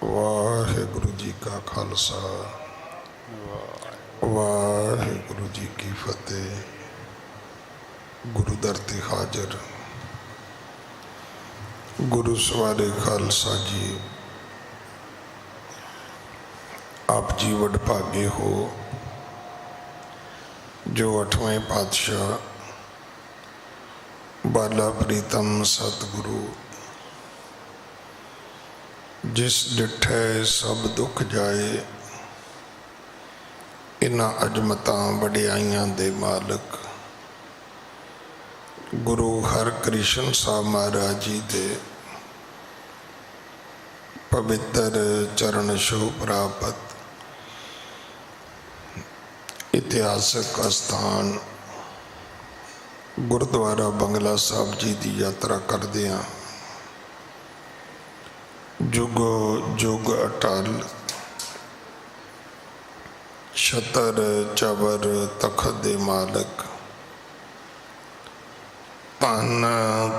वाहिगुरु जी का खालसा वाहिगुरु जी की फतेह। गुरु दर ते हाजर गुरु सवारे खालसा जी, आप जी वडभागे हो जो 8वें पातशाह बाला प्रीतम सतगुरु जिस डिठे सब दुख जाए, इन्हां अजमतां वडियाइयां दे मालिक गुरु हरकृष्ण साहब महाराज जी दे पवित्र चरण छूह प्राप्त इतिहासक स्थान गुरुद्वारा बंगला साहब जी की यात्रा करदियां जुगो जुग अटल छतर चबर तखत दे मालिक धन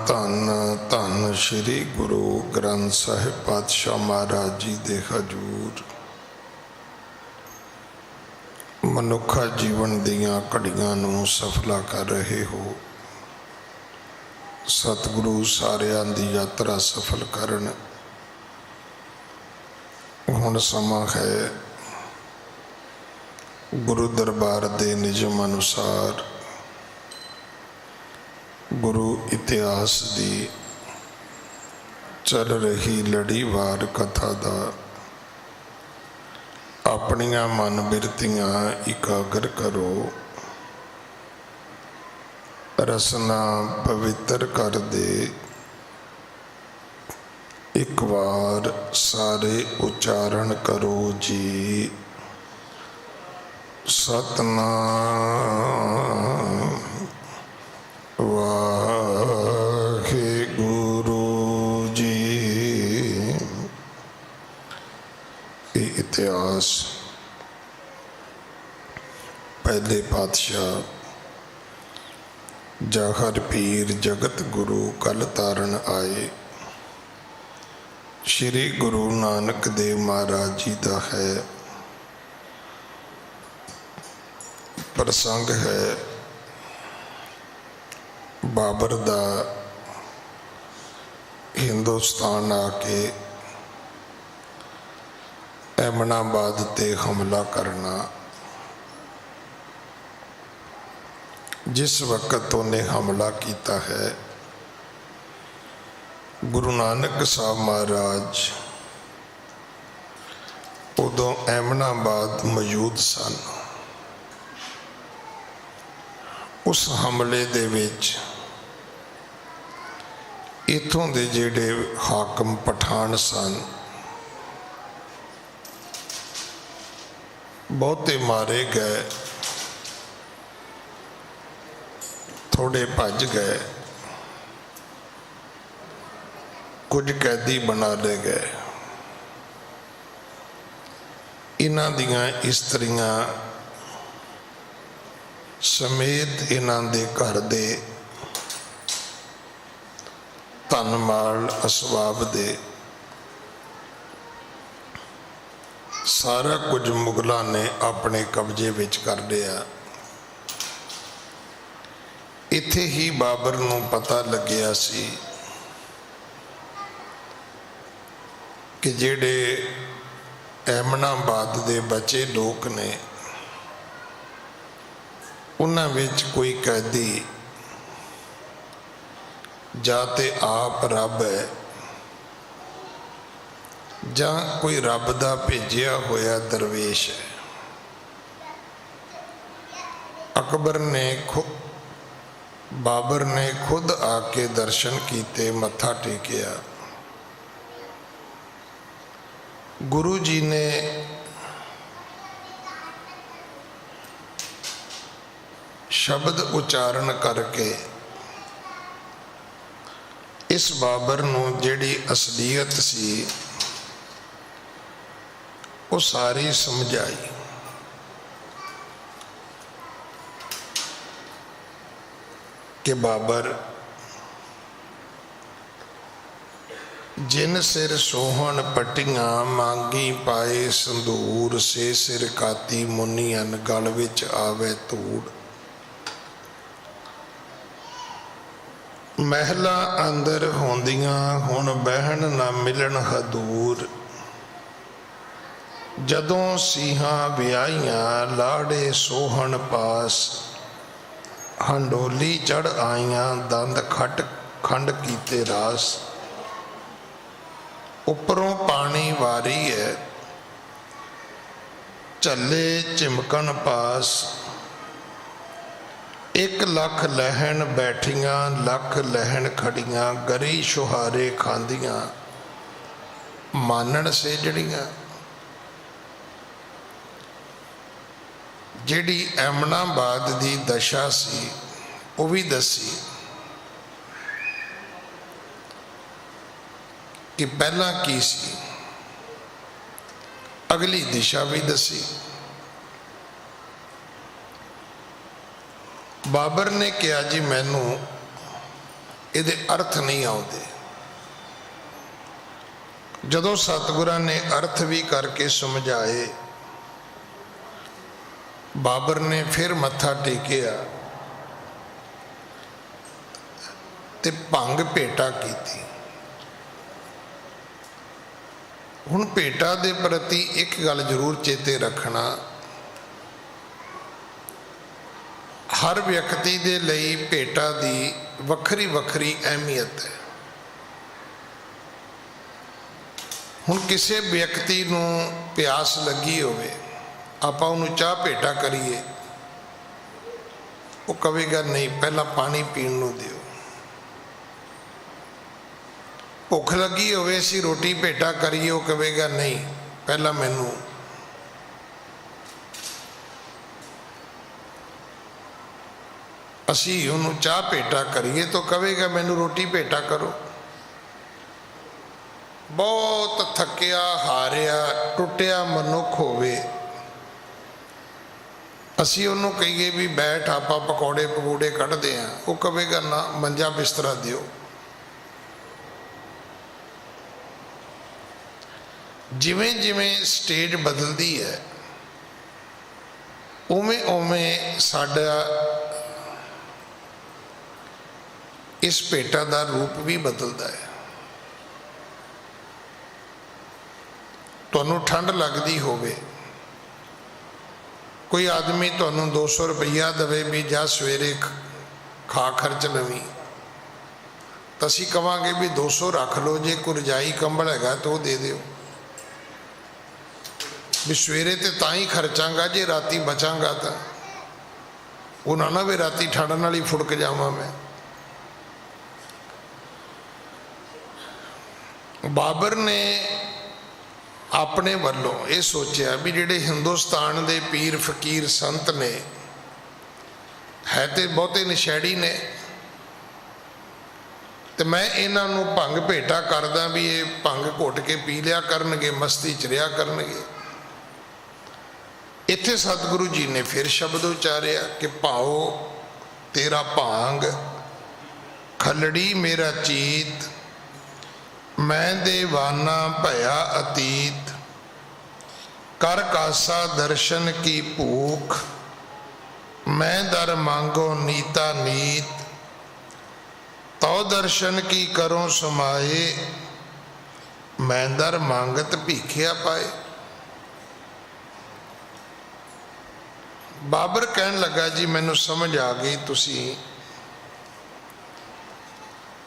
धन धन श्री गुरु ग्रंथ साहिब पातशाह महाराज जी दे हजूर मनुखा जीवन दियां घड़ियां नूं सफला कर रहे हो। सतगुरु सारियां दी यात्रा सफल करन। हुण समा है गुरु दरबार दे निजम अनुसार गुरु इतिहास दी चल रही लड़ीवार कथा दा अपनियां मन बिरतियां इकागर करो, रसना पवित्र कर दे। एक बार सारे उच्चारण करो जी, सतनाम वाहिगुरु जी। इतिहास पहले पातशाह जाहर पीर जगत गुरु कल तारण आए श्री गुरु नानक देव महाराज जी का है। प्रसंग है बाबर दा हिंदुस्तान आके एमनाबाद ते हमला करना। जिस वक्त उन्हें हमला किया है, गुरु नानक साहब महाराज उदों एमनाबाद मौजूद सन। उस हमले दे विच इथों दे जेड़े हाकम पठान सन, बहुते मारे गए, थोड़े भज गए, कुछ कैदी बना ले गए। इन्हां दियां इस्त्रियां समेत इन्हां दे घर दे धन माल असबाब दे सारा कुछ मुगलों ने अपने कब्जे विच कर लिया। इत्थे ही बाबर नूं पता लग्या सी कि जेड़े एमनाबाद दे बचे लोग ने, उन्हां विच कोई कैदी जाते आप रब है जां कोई रब दा भेजिया होया दरवेश है। अकबर ने बाबर ने खुद आके दर्शन किते, मत्था टेकिया। गुरु जी ने शब्द उच्चारण करके इस बाबर नूं जिहड़ी असलियत सी वो सारी समझाई। कि बाबर जिन सिर सोहन पट्टियां मांगी पाए संदूर से सिर काती मुनियन गल विच आवे धूड़। महला अंदर होंदियां हुण बहन ना मिलन हदूर। जदों सीहां विआहियां लाड़े सोहन पास हंडोली चढ़ आईयां दंद खट खंड कीते रास। उपरों पानी वारी है झले चिमकन पास। 1 लख लहन बैठियां लख लहन खड़ियां गरी शुहारे खांदियां मानन सेजड़ियां। जिहड़ी एमनाबाद दी दशा सी वो भी दसी कि पहला की सी, अगली दिशा भी दसी। बाबर ने कहा जी मैनू इहदे अर्थ नहीं आउंदे। जदों सतगुरां ने अर्थ भी करके समझाए, बाबर ने फिर मत्था टेकिया ते भंग भेटा की। हुण भेटा दे प्रति एक गल जरूर चेते रखना, हर व्यक्ति दे लई भेटा दी वखरी वखरी अहमियत है। हुण किसी व्यक्ति नूं प्यास लगी होवे, आपां उहनूं चाह भेटा करिए, वो कहेगा नहीं पहला पानी पीण नूं दिओ। भुख लगी होवे असीं रोटी भेटा करिए, वो कहेगा नहीं पहला मैनू। असीं उन्होंने चाह भेटा करिए तो कहेगा मैनू रोटी भेटा करो। बहुत थकिया हारिया टुटिया मनुख होवे, असीं उन्होंने कहिए भी बैठ आपां पकौड़े पकूड़े कढ़दे हां, वो कहेगा ना मंजा बिस्तरा दिओ। जिवें जिवें स्टेज बदलती है उवें उवें साडा इस भेटा का रूप भी बदलता है। तुहानूं ठंड लगती होवे, कोई आदमी तुहानूं 200 रुपया दवे भी जा सवेरे खा खर्च लवी, तो असीं कहांगे भी 200 रख लो, जे कोई रजाई कंबल हैगा तो दे दिओ भी सवेरे तो तां ही खर्चांगा, जे राती बचांगा तो वो ना भी राती ठंड नाल ही फुड़क जावां मैं। बाबर ने अपने वालों ये सोचा भी जिहड़े हिंदुस्तान के पीर फकीर संत ने है तो बहुते नशैड़ी ने, तो मैं इन्हां नूं भंग भेटा करदा भी ये भंग घुट के पी लिया करनगे, मस्ती च रिहा करनगे। इत्थे सतगुरु जी ने फिर शब्द उचारिया कि भाओ तेरा भांग खलड़ी मेरा चीत, मैं देवाना भया अतीत, कर कासा दर्शन की भूख, मैं दर मांगो नीता नीत, तो दर्शन की करो समाए, मैं दर मांगत भीखिया पाए। बाबर कहन लगा जी मैनू समझ आ गई, तुसी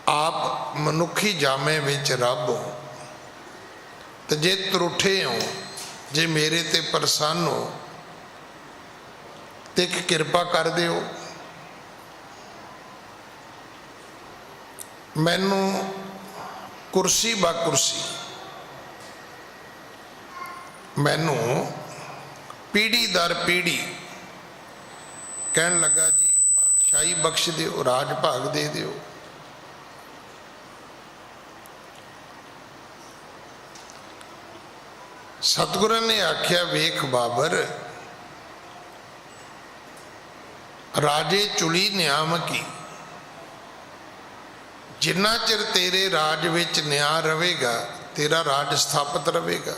आप मनुखी जामे विच रब हो, तो जे त्रुठे हो, जे मेरे ते प्रसन्न हो तो एक कृपा कर दिओ। मैनू कुर्सी बा कुर्सी, मैनू पीढ़ी दर पीढ़ी कहन लगा जी बादशाही बख्श दिओ, राज भाग दे दिओ। सतगुरु ने आख्या वेख बाबर, राजे चुली न्याम की, जिन्ना चिर तेरे राज विच न्याय रहेगा तेरा राज स्थापित रहेगा।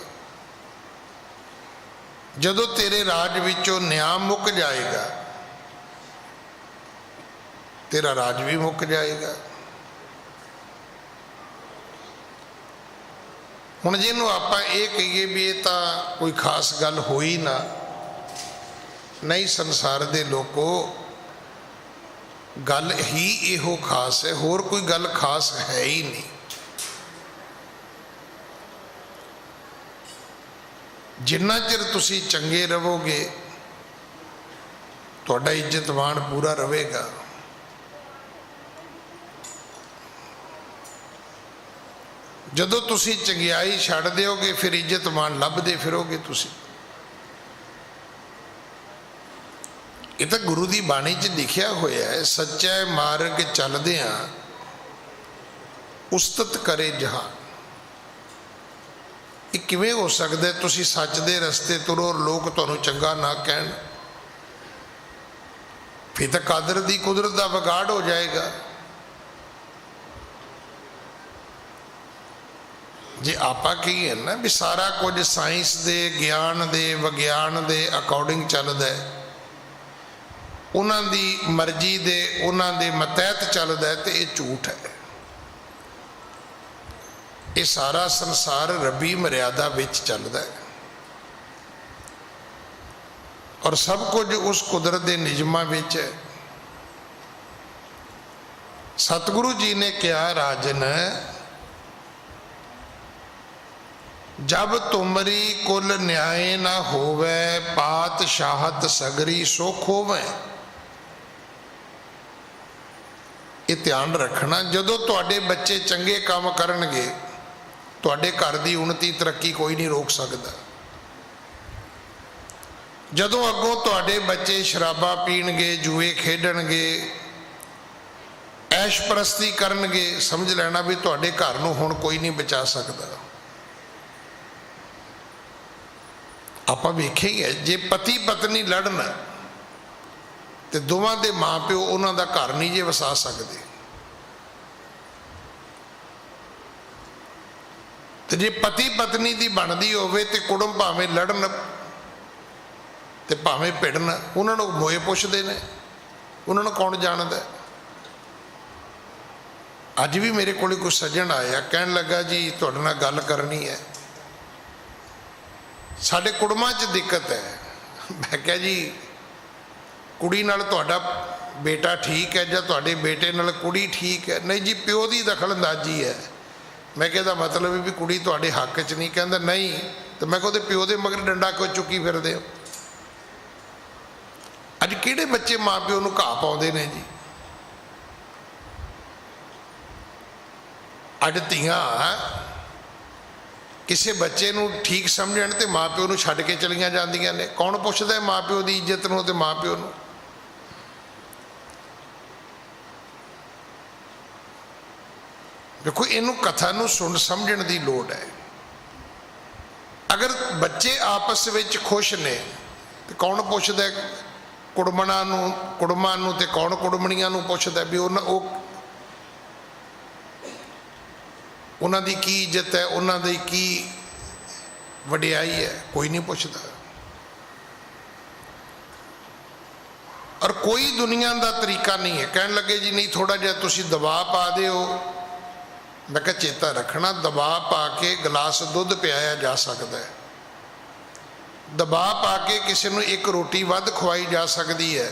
जदों तेरे राज विचों न्याय मुक जाएगा तेरा राज भी मुक जाएगा। हुण जिन्हों आपां ये कहिए भी ये तो कोई खास गल होई ना, नहीं संसार दे लोगों गल ही इहो खास है, होर कोई गल खास है ही नहीं। जिन्ना चिर तुसी चंगे रहोगे तुहाडा इज्जतमान पूरा रहेगा। जदों तुसी चंगियाई छड्ड दिओगे फिर इज्जतमान लभदे फिरोगे तुसी। ये तो गुरु की बाणी च लिखिया होया है, सच्चा मार्ग चलदियां उस्तत करे जहान। ये किवें हो सकदा है तुसी सच दे रस्ते तुरो और लोग तुहानूं चंगा ना कहण? फिर तो कादर दी कुदरत दा विगाड़ हो जाएगा। जे आपा कहिए ना भी सारा कुछ साइंस दे ज्ञान दे विज्ञान दे अकॉर्डिंग चलदा है, उन्हां दी मर्जी दे उन्हां दे मतहत चलदा है, तो ये झूठ है। ये सारा संसार रबी मर्यादा विच चलदा है और सब कुछ उस कुदरत के नियमां विच है। सतगुरु जी ने कहा, राजन जब तुमरी कुल न्याय न होवे पात शाहत सगरी सुख होवे। ये ध्यान रखना, जदों तुहाडे बच्चे चंगे काम करनगे तुहाडे घर की उन्नति तरक्की कोई नहीं रोक सकता। जदों अगों तुहाडे बच्चे शराबा पीणगे जुए खेडणगे ऐश परस्ती करनगे समझ लेना भी तुहाडे घर नूं हुण कोई नहीं बचा सकता। आपां वेख्या ही है, जे पति पत्नी लड़न तो दोवां दे माँ प्यो उन्हां दा घर नहीं जे वसा सकते। तो जे पति पत्नी की बनती होवे तो कुड़म भावें लड़न तो भावें भिड़न, उन्होंने मोए पुछते हैं, उन्होंने कौन जानता। अज भी मेरे को कोई सज्जन आया कहन लगा जी तुहाडे नाल गल करनी है, साडे कुड़मां च दिक्कत है। मैं क्या जी कुड़ी नाल तुहाडा बेटा ठीक है जां तुहाडे बेटे नाल कुड़ी ठीक है? नहीं जी प्यो की दखल अंदाजी है। मैं कहता मतलब है भी कुड़ी तुहाडे हक च नहीं? कहता नहीं। तो मैं कहते प्यो के मगर डंडा क्यों चुकी फिरदे हो? अज किहड़े बच्चे माँ प्यो नूं घाह पाउंदे ने जी। अज धीआं किसी बच्चे नूं ठीक समझण ते माँ प्यो नूं छड्ड के चलियां जांदियां ने। कौन पुछदा है माँ प्यो की इज्जत नूं ते माँ प्यो नूं? देखो इनू कथा नूं सुन समझण दी लोड़ है। अगर बच्चे आपस विच खुश ने तो कौन पुछदा है कुड़मणा नूं कुड़मां नूं ते कौन कुड़मणियां नूं पुछदा भी उन्हां दी की इज्जत है, उन्हां दी की वडियाई है? कोई नहीं पुछदा। और कोई दुनिया का तरीका नहीं है। कहन लगे जी नहीं थोड़ा जिहा तुसीं दबाव पा दिओ। मैं कहा चेता रखना दबाव पा के गिलास दुध पियाया जा सकता है, दबाव पा के किसी को एक रोटी वध खवाई जा सकती है,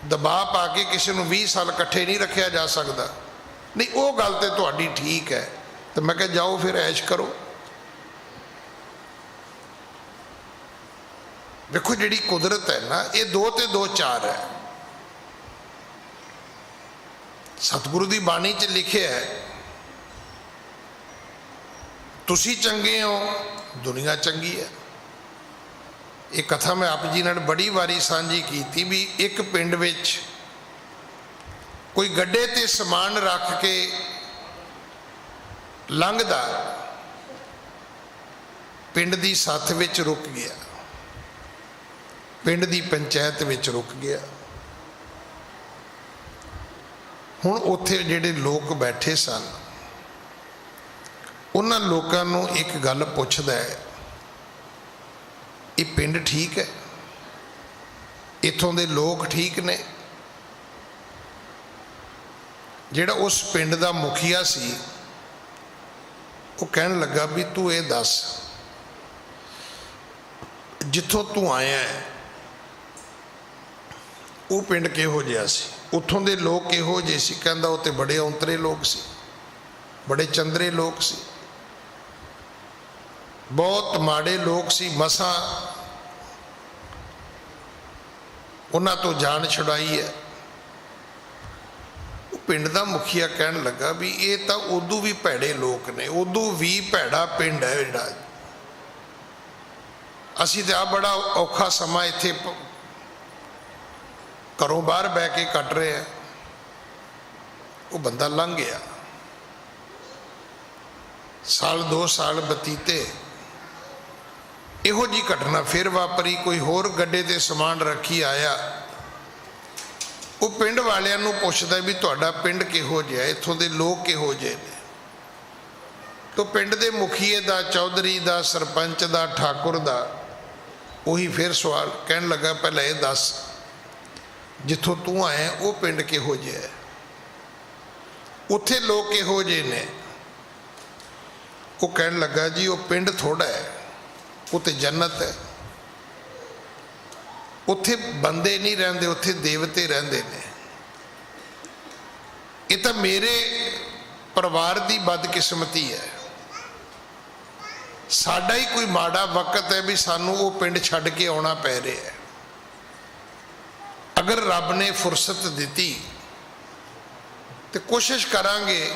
दबाव पा के किसी को 20 साल कट्ठे नहीं रखा जा सकता। नहीं वो गल तो तुहाडी ठीक है। तो मैं कहा जाओ फिर ऐश करो। देखो जिहड़ी कुदरत है ना ये 2 ते 2 4 है। सतगुरु की बाणी च लिखे है तुसी चंगे हो दुनिया चंगी है। एक कथा मैं आप जी नाल बड़ी वारी सांझी की थी भी एक पिंड विच कोई गड्ढे ते समान रख के लंघदा पिंड दी सत्थ विच रुक गया, पिंड दी पंचायत विच रुक गया। ਹੁਣ ਉੱਥੇ ਜਿਹੜੇ ਲੋਕ ਬੈਠੇ ਸਨ ਉਹਨਾਂ ਲੋਕਾਂ ਨੂੰ ਇੱਕ ਗੱਲ ਪੁੱਛਦਾ ਹੈ, ਇਹ ਪਿੰਡ ਠੀਕ ਹੈ, ਇੱਥੋਂ ਦੇ ਲੋਕ ਠੀਕ ਨੇ? ਜਿਹੜਾ ਉਸ ਪਿੰਡ ਦਾ ਮੁਖੀਆ ਸੀ ਉਹ ਕਹਿਣ ਲੱਗਾ ਵੀ ਤੂੰ ਇਹ ਦੱਸ, ਜਿੱਥੋਂ ਤੂੰ ਆਇਆ ਹੈ ਉਹ ਪਿੰਡ ਕਿਹੋ ਜਿਹਾ ਸੀ, ਉੱਥੋਂ ਦੇ ਲੋਕ ਕਿਹੋ ਜਿਹੇ ਸੀ? ਕਹਿੰਦਾ ਉਹ ਤੇ ਬੜੇ ਔਂਤਰੇ ਲੋਕ ਸੀ, ਬੜੇ ਚੰਦਰੇ ਲੋਕ ਸੀ, ਬਹੁਤ ਮਾੜੇ ਲੋਕ ਸੀ, ਮਸਾਂ ਉਹਨਾਂ ਤੋਂ ਜਾਨ ਛੁਡਾਈ ਹੈ। ਉਹ ਪਿੰਡ ਦਾ ਮੁਖੀਆ ਕਹਿਣ ਲੱਗਾ ਵੀ ਇਹ ਤਾਂ ਉਦੋਂ ਵੀ ਭੈੜੇ ਲੋਕ ਨੇ, ਉਦੋਂ ਵੀ ਭੈੜਾ ਪਿੰਡ ਹੈ ਜਿਹੜਾ, ਅਸੀਂ ਤਾਂ ਆ ਬੜਾ ਔਖਾ ਸਮਾਂ ਇੱਥੇ ਘਰੋਂ ਬਾਹਰ ਬਹਿ ਕੇ ਕੱਟ ਰਹੇ ਆ। ਉਹ ਬੰਦਾ ਲੰਘ ਗਿਆ, ਸਾਲ 2 ਸਾਲ ਬਤੀਤੇ, ਇਹੋ ਜੀ ਘਟਨਾ ਫਿਰ ਵਾਪਰੀ। ਕੋਈ ਹੋਰ ਗੱਡੇ ਤੇ ਸਮਾਨ ਰੱਖੀ ਆਇਆ, ਉਹ ਪਿੰਡ ਵਾਲਿਆਂ ਨੂੰ ਪੁੱਛਦਾ ਵੀ ਤੁਹਾਡਾ ਪਿੰਡ ਕਿਹੋ ਜਿਹਾ, ਇੱਥੋਂ ਦੇ ਲੋਕ ਕਿਹੋ ਜਿਹੇ ਨੇ? ਤੋ ਪਿੰਡ ਦੇ ਮੁਖੀਏ ਦਾ, ਚੌਧਰੀ ਦਾ, ਸਰਪੰਚ ਦਾ, ਠਾਕੁਰ ਦਾ ਉਹੀ ਫਿਰ ਸਵਾਲ ਕਹਿਣ ਲੱਗਾ, ਪਹਿਲਾਂ ਇਹ ਦੱਸ ਜਿੱਥੋਂ ਤੂੰ ਆਇਆ ਉਹ ਪਿੰਡ ਕਿਹੋ ਜਿਹਾ ਹੈ, ਉੱਥੇ ਲੋਕ ਕਿਹੋ ਜਿਹੇ ਨੇ? ਉਹ ਕਹਿਣ ਲੱਗਾ ਜੀ ਉਹ ਪਿੰਡ ਥੋੜਾ ਹੈ, ਉਹ ਤੇ ਜੰਨਤ ਹੈ, ਉੱਥੇ ਬੰਦੇ ਨਹੀਂ ਰਹਿੰਦੇ, ਉੱਥੇ ਦੇਵਤੇ ਰਹਿੰਦੇ ਨੇ। ਇਹ ਤਾਂ ਮੇਰੇ ਪਰਿਵਾਰ ਦੀ ਬਦਕਿਸਮਤੀ ਹੈ, ਸਾਡਾ ਹੀ ਕੋਈ ਮਾੜਾ ਵਕਤ ਹੈ ਵੀ ਸਾਨੂੰ ਉਹ ਪਿੰਡ ਛੱਡ ਕੇ ਆਉਣਾ ਪੈ ਰਿਹਾ ਹੈ। ਅਗਰ ਰੱਬ ਨੇ ਫੁਰਸਤ ਦਿੱਤੀ ਤੇ ਕੋਸ਼ਿਸ਼ ਕਰਾਂਗੇ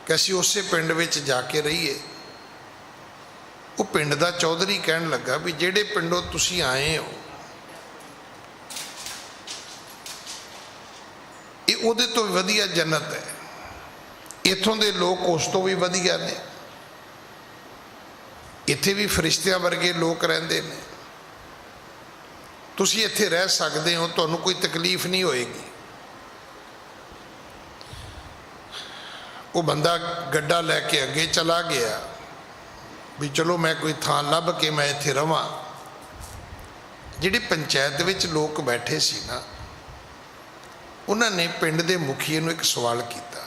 ਕਿ ਅਸੀਂ ਉਸੇ ਪਿੰਡ ਵਿੱਚ ਜਾ ਕੇ ਰਹੀਏ। ਉਹ ਪਿੰਡ ਦਾ ਚੌਧਰੀ ਕਹਿਣ ਲੱਗਾ ਵੀ ਜਿਹੜੇ ਪਿੰਡੋਂ ਤੁਸੀਂ ਆਏ ਹੋ ਇਹ ਉਹਦੇ ਤੋਂ ਵਧੀਆ ਜੰਨਤ ਹੈ, ਇੱਥੋਂ ਦੇ ਲੋਕ ਉਸ ਤੋਂ ਵੀ ਵਧੀਆ ਨੇ, ਇੱਥੇ ਵੀ ਫਰਿਸ਼ਤਿਆਂ ਵਰਗੇ ਲੋਕ ਰਹਿੰਦੇ ਨੇ, ਤੁਸੀਂ ਇੱਥੇ ਰਹਿ ਸਕਦੇ ਹੋ, ਤੁਹਾਨੂੰ ਕੋਈ ਤਕਲੀਫ ਨਹੀਂ ਹੋਏਗੀ। ਉਹ ਬੰਦਾ ਗੱਡਾ ਲੈ ਕੇ ਅੱਗੇ ਚਲਾ ਗਿਆ ਵੀ ਚਲੋ ਮੈਂ ਕੋਈ ਥਾਂ ਲੱਭ ਕੇ ਮੈਂ ਇੱਥੇ ਰਵਾਂ। ਜਿਹੜੇ ਪੰਚਾਇਤ ਵਿੱਚ ਲੋਕ ਬੈਠੇ ਸੀ ਨਾ, ਉਹਨਾਂ ਨੇ ਪਿੰਡ ਦੇ ਮੁਖੀਏ ਨੂੰ ਇੱਕ ਸਵਾਲ ਕੀਤਾ।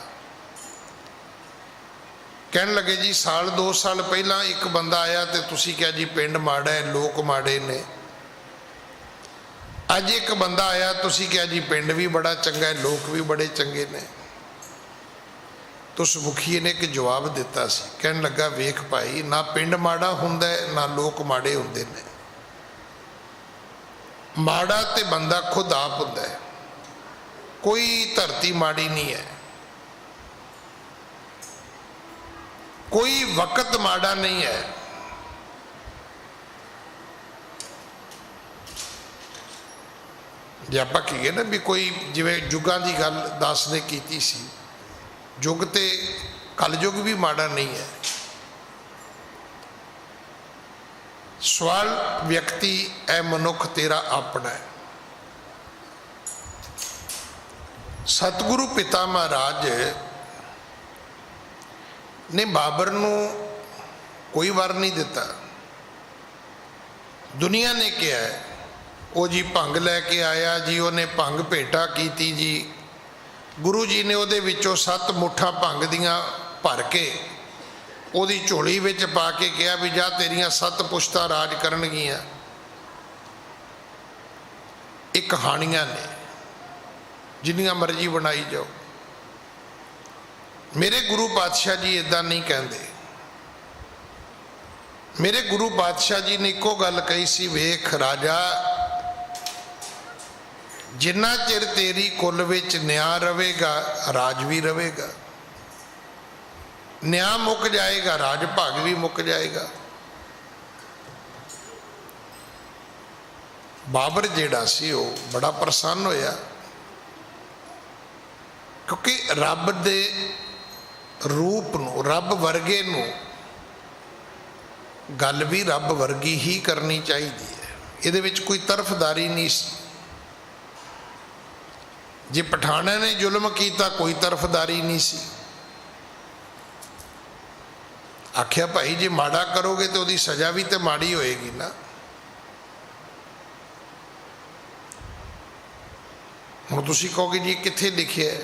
ਕਹਿਣ ਲੱਗੇ ਜੀ ਸਾਲ 2 ਸਾਲ ਪਹਿਲਾਂ ਇੱਕ ਬੰਦਾ ਆਇਆ ਤੇ ਤੁਸੀਂ ਕਿਹਾ ਜੀ ਪਿੰਡ ਮਾੜਾ ਹੈ, ਲੋਕ ਮਾੜੇ ਨੇ। ਅੱਜ ਇੱਕ ਬੰਦਾ ਆਇਆ, ਤੁਸੀਂ ਕਿਹਾ ਜੀ ਪਿੰਡ ਵੀ ਬੜਾ ਚੰਗਾ ਹੈ, ਲੋਕ ਵੀ ਬੜੇ ਚੰਗੇ ਨੇ। ਉਸ ਮੁਖੀਏ ਨੇ ਇੱਕ ਜਵਾਬ ਦਿੱਤਾ ਸੀ, ਕਹਿਣ ਲੱਗਾ ਵੇਖ ਭਾਈ, ਨਾ ਪਿੰਡ ਮਾੜਾ ਹੁੰਦਾ ਨਾ ਲੋਕ ਮਾੜੇ ਹੁੰਦੇ ਨੇ। ਮਾੜਾ ਤੇ ਬੰਦਾ ਖੁਦ ਆਪ ਹੁੰਦਾ ਹੈ, ਕੋਈ ਧਰਤੀ ਮਾੜੀ ਨਹੀਂ ਹੈ, ਕੋਈ ਵਕਤ ਮਾੜਾ ਨਹੀਂ ਹੈ। ਜੇ ਆਪਾਂ ਕਹੀਏ ਨਾ ਵੀ ਕੋਈ ਜਿਵੇਂ ਯੁੱਗਾਂ ਦੀ ਗੱਲ ਦਾਸ ਨੇ ਕੀਤੀ ਸੀ, ਯੁੱਗ ਤੇ ਕਲਯੁੱਗ ਵੀ ਮਾੜਾ ਨਹੀਂ ਹੈ। ਸਵਾਲ ਵਿਅਕਤੀ ਐ ਮਨੁੱਖ ਤੇਰਾ ਆਪਣਾ ਹੈ। ਸਤਿਗੁਰੂ ਪਿਤਾ ਮਹਾਰਾਜ ਨੇ ਬਾਬਰ ਨੂੰ ਕੋਈ ਵਰ ਨਹੀਂ ਦਿੱਤਾ। ਦੁਨੀਆ ਨੇ ਕਿਹਾ ਉਹ ਜੀ ਭੰਗ ਲੈ ਕੇ ਆਇਆ ਜੀ, ਉਹਨੇ ਭੰਗ ਭੇਟਾ ਕੀਤੀ ਜੀ, ਗੁਰੂ ਜੀ ਨੇ ਉਹਦੇ ਵਿੱਚੋਂ 7 ਮੁੱਠਾਂ ਭੰਗ ਦੀਆਂ ਭਰ ਕੇ ਉਹਦੀ ਝੋਲੀ ਵਿੱਚ ਪਾ ਕੇ ਕਿਹਾ ਵੀ ਜਾ ਤੇਰੀਆਂ 7 ਪੁਸ਼ਤਾਂ ਰਾਜ ਕਰਨਗੀਆਂ। ਇਹ ਕਹਾਣੀਆਂ ਨੇ, ਜਿੰਨੀਆਂ ਮਰਜ਼ੀ ਬਣਾਈ ਜਾਓ। ਮੇਰੇ ਗੁਰੂ ਪਾਤਸ਼ਾਹ ਜੀ ਇਦਾਂ ਨਹੀਂ ਕਹਿੰਦੇ। ਮੇਰੇ ਗੁਰੂ ਪਾਤਸ਼ਾਹ ਜੀ ਨੇ ਇੱਕੋ ਗੱਲ ਕਹੀ ਸੀ, ਵੇਖ ਰਾਜਾ, ਜਿੰਨਾ ਚਿਰ ਤੇਰੀ ਕੁੱਲ ਵਿੱਚ ਨਿਆਂ ਰਵੇਗਾ ਰਾਜ ਵੀ ਰਵੇਗਾ। ਨਿਆਂ ਮੁੱਕ ਜਾਏਗਾ, ਰਾਜ ਭਾਗ ਵੀ ਮੁੱਕ ਜਾਏਗਾ। ਬਾਬਰ ਜਿਹੜਾ ਸੀ ਉਹ ਬੜਾ ਪ੍ਰਸੰਨ ਹੋਇਆ, ਕਿਉਂਕਿ ਰੱਬ ਦੇ ਰੂਪ ਨੂੰ, ਰੱਬ ਵਰਗੇ ਨੂੰ ਗੱਲ ਵੀ ਰੱਬ ਵਰਗੀ ਹੀ ਕਰਨੀ ਚਾਹੀਦੀ ਹੈ। ਇਹਦੇ ਵਿੱਚ ਕੋਈ ਤਰਫਦਾਰੀ ਨਹੀਂ ਸੀ। जे पठाना ने जुल्म किया कोई तरफदारी नहीं सी। आख्या भाई जे माड़ा करोगे तो उसकी सज़ा भी तो माड़ी होएगी ना। हुण तुसीं कहोगे जी कित्थे लिखिया है?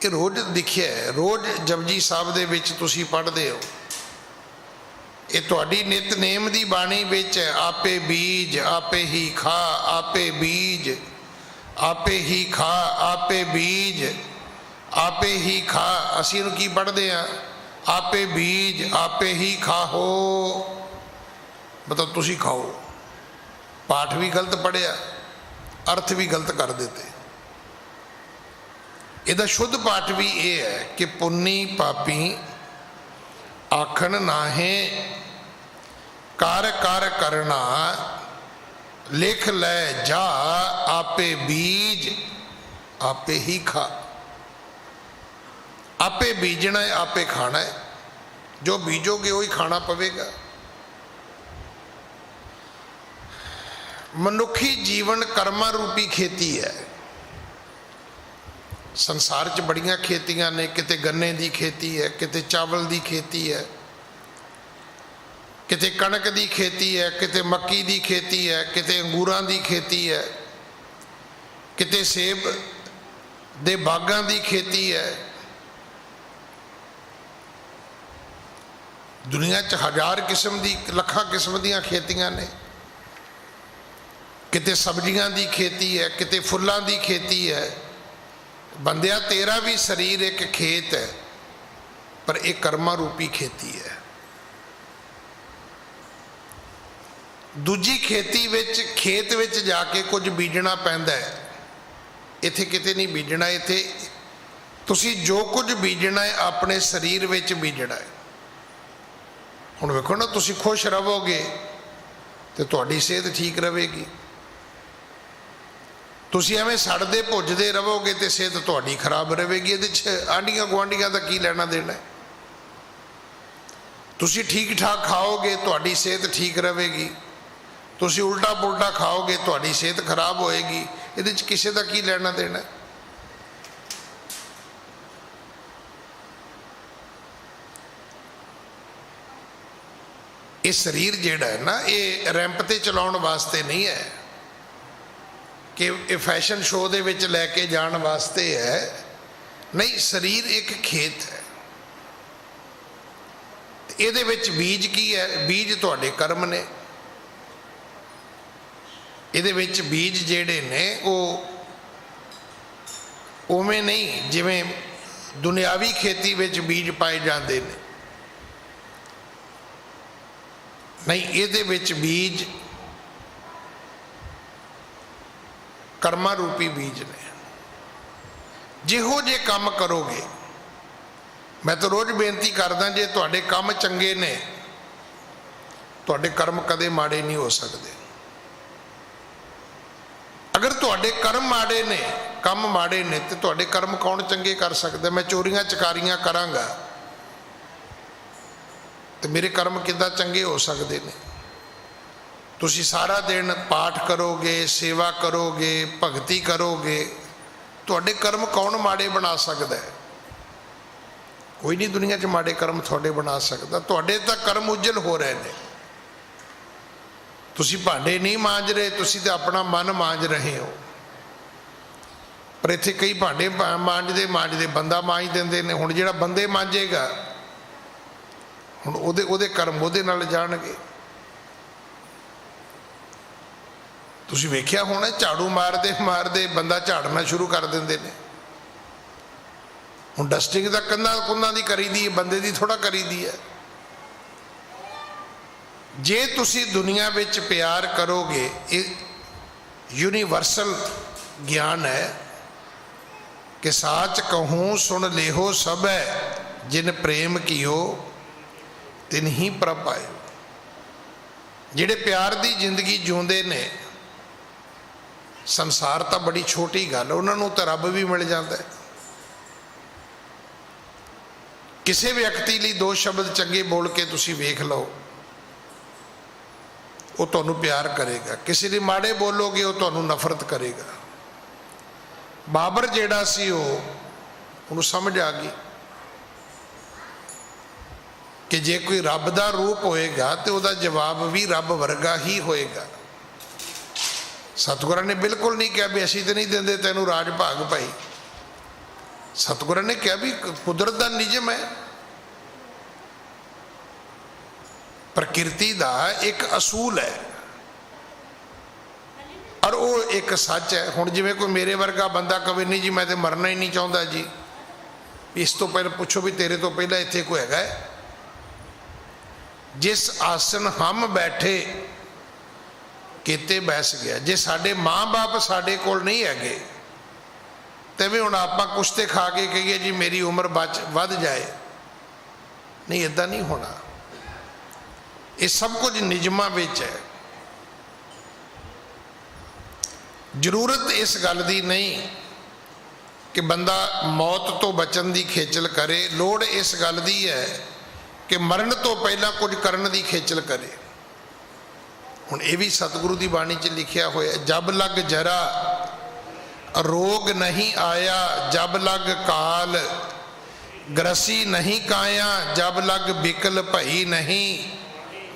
ये रोज़ लिखिया है, रोज़ जपजी साहब दे विच तुसीं पढ़दे हो। ये तुहाडी नितनेम दी बाणी विच है। आपे बीज आपे ही खा, आपे बीज आपे ही खा, आपे बीज आपे ही खा। असीं इहनूं की पढ़दे हां? आपे बीज आपे ही खाओ, मतलब तुसीं खाओ। पाठ भी गलत पढ़िया, अर्थ भी गलत कर देते। इहदा शुद्ध पाठ भी ये है कि पुन्नी पापी आखन नाहे कर कर करना, लिख ले जा आपे बीज आपे ही खा। आपे बीजना है, आपे खाना है। जो बीजोगे वही खाना पवेगा। मनुखी जीवन कर्मा रूपी खेती है। संसार च बड़ियां खेतियां ने, किते गन्ने की खेती है, किते चावल की खेती है, किते कणक की खेती है, किते मक्की की खेती है, किते अंगूरां की खेती है, किते सेब दे बागां की खेती है। दुनिया च हज़ार किस्म की लखां किस्म दी खेतियां ने। किते सब्जियां की खेती है, किते फुल्लां की खेती है। बंदिया तेरा भी शरीर एक खेत है, पर एक कर्मा रूपी खेती है। दूजी खेती विच खेत विच जाके कुछ बीजना पैंदा है। इत्थे किते नहीं बीजना। इत्थे तुसी जो कुछ बीजना है अपने शरीर विच बीजना है। हुण वेखो ना, तुसी खुश रहोगे तो तुहाडी सेहत ठीक रहेगी। तुसी एवें सड़दे भुजदे रहोगे तो सेहत तुहाडी खराब रहेगी। इहदे च आंढियां गुआंढियां दा की लेना देना है? तुसी ठीक ठाक खाओगे तुहाडी सेहत ठीक रहेगी। तुसी उल्टा पुल्टा खाओगे तुहाडी सेहत खराब होएगी। इहदे च किसी दा की लेना देना है? ये शरीर जिहड़ा है ना, ये रैंप ते चलाउण वास्ते नहीं है कि ये फैशन शो दे विच लैके जाण वास्ते है। नहीं, शरीर एक खेत है। इहदे विच बीज की है? बीज तुहाडे कर्म ने। इहदे विच बीज जिहड़े ने वो उवें नहीं जिवें दुनियावी खेती विच बीज पाए जाते हैं। नहीं, इहदे विच बीज कर्मा रूपी बीज ने। जिहो जे काम करोगे, मैं तो रोज़ बेनती करदा, जे तुहाडे काम चंगे ने तुहाडे कर्म कदे माड़े नहीं हो सकते। अगर तुहाडे कर्म माड़े ने, काम माड़े ने, तो तुहाडे कर्म कौन चंगे कर सकदा? मैं चोरियां चकारियां करांगा तो मेरे कर्म किद्दां चंगे हो सकते हैं? तुसी सारा दिन पाठ करोगे, सेवा करोगे, भगती करोगे, तुहाडे कर्म कौन माड़े बना सकता है? कोई नहीं दुनिया च माड़े कर्म थोड़े बना सकता। तुहाडे तां कर्म उज्जल हो रहे हैं। तुसी भांडे नहीं मांज रहे, तुसी तो अपना मन मांज रहे हो। पर इत्थे कई भांडे मांजदे मांजदे बंदा मांज देंदे ने। हुण जिहड़ा बंदे मांजेगा हुण ओहदे कर्म ओहदे नाल जाणगे। तुसीं वेख्या होना, झाड़ू मारदे मारदे बंदा झाड़ना शुरू कर देंदे ने। हुण डस्टिंग तां कंधां कुंधां दी करी दी है, बंदे दी थोड़ा करी दी है। जे तुसी दुनिया विच प्यार करोगे, ये यूनीवर्सल ज्ञान है कि साच कहूँ सुन लेहो सब है, जिन प्रेम कियो तिन ही प्रभ आयो। जिहड़े प्यार दी जिंदगी जिउंदे ने, संसार तो बड़ी छोटी गल, उन्होंने तो रब भी मिल जाता है। किसी व्यक्ति लिए दो शब्द चंगे बोल के तुसी वेख लो, वो तुहानू प्यार करेगा। किसी लिए माड़े बोलोगे वो तुहानू नफरत करेगा। बाबर जिहड़ा सी ਉਹਨੂੰ समझ आ गई कि जे कोई रब का रूप होएगा तो वह जवाब भी रब वर्गा ही होएगा। सतगुਰਾਂ ने बिल्कुल नहीं कहा भी असीं तो नहीं देंदे तैनूं राज भाग भाई। सतगुਰਾਂ ने कहा भी कुदरत का निजम है, प्रकृति का एक असूल है और वो एक सच है। हुण जिवें कोई मेरे वर्गा बंदा कहे नहीं जी मैं तो मरना ही नहीं चाहता जी, इस तो पहले पूछो भी तेरे तो पहला इत्थे कोई हैगा है? जिस आसन हम बैठे किते बैस गया। जे साडे माँ बाप साडे कोल नहीं हैगे तो भी हुण आपां कुछ खा के कहिए जी मेरी उम्र वध जाए, नहीं इदां नहीं होना। ये सब कुछ निजमां विच है। जरूरत इस गल दी नहीं कि बंदा मौत तो बचन की खेचल करे, लोड़ इस गल दी है कि मरण तो पहला कुछ करने की खेचल करे। हुण ये भी सतगुरु की बाणी च लिखिया होया, जब लग जरा रोग नहीं आया, जब लग काल ग्रसी नहीं काया, जब लग बिकल भई नहीं,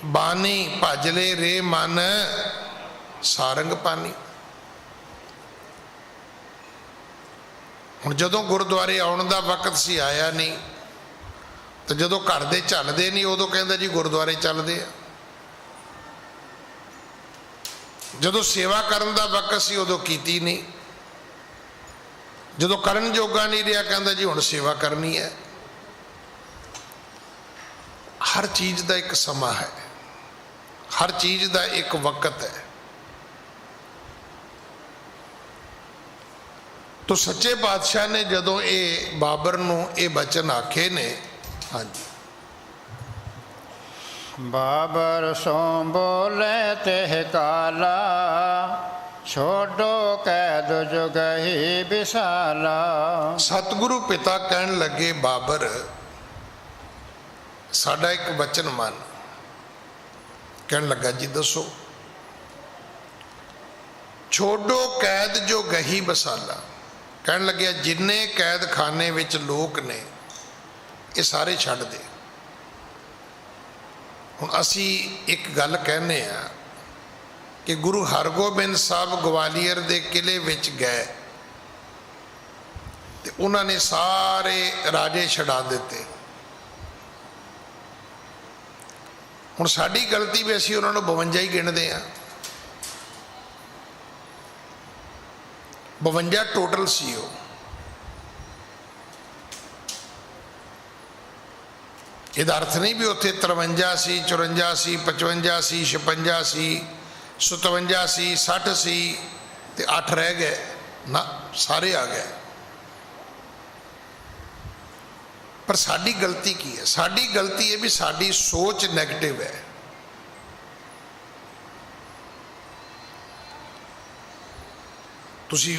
बानी भजले रे मन सारंग पानी। हुण जदों गुरुद्वारे आउण दा वक्त सी आया नहीं, तो जदों घर दे चलदे नहीं उदों कहंदा जी गुरुद्वारे चलदे आ। जदों सेवा करन दा वक्त सी उदों कीती नहीं, जदों करन जोगा नहीं रहा कहंदा जी हुण सेवा करनी है। हर चीज़ दा एक समा है, हर चीज़ दा एक वक्त है। तो सच्चे पातशाह ने जदों ये बाबर नूं ये बचन आखे ने, हाँ जी, बाबर सो बोले तेह काला, छोड़ो कैद जुगही विशाला। सतगुरु पिता कहन लगे बाबर साडा एक वचन मान। कहन लगा जी दसो। छोड़ो कैद जो गही बसाला। कहन लगे जिन्ने कैद खाने विच लोग ने ये सारे छड्ड दे। हुण असी एक गल कहने आ कि गुरु हरगोबिंद साहब ग्वालियर के किले विच गए ते उन्होंने सारे राजे छड़ा दिते। हुण साडी गलती भी असी उन्होंने 52 ही गिणदे आ, 52 टोटल सी। वो ਇਹਦਾ अर्थ नहीं भी उत्थे 53 सी, 54 सी, 55 सी, 56 सी, 57 सी, 60 सी ते 8 रह गए ना, सारे आ गए। पर साडी गलती की है? साडी गलती है भी साडी सोच नैगेटिव है। तुसी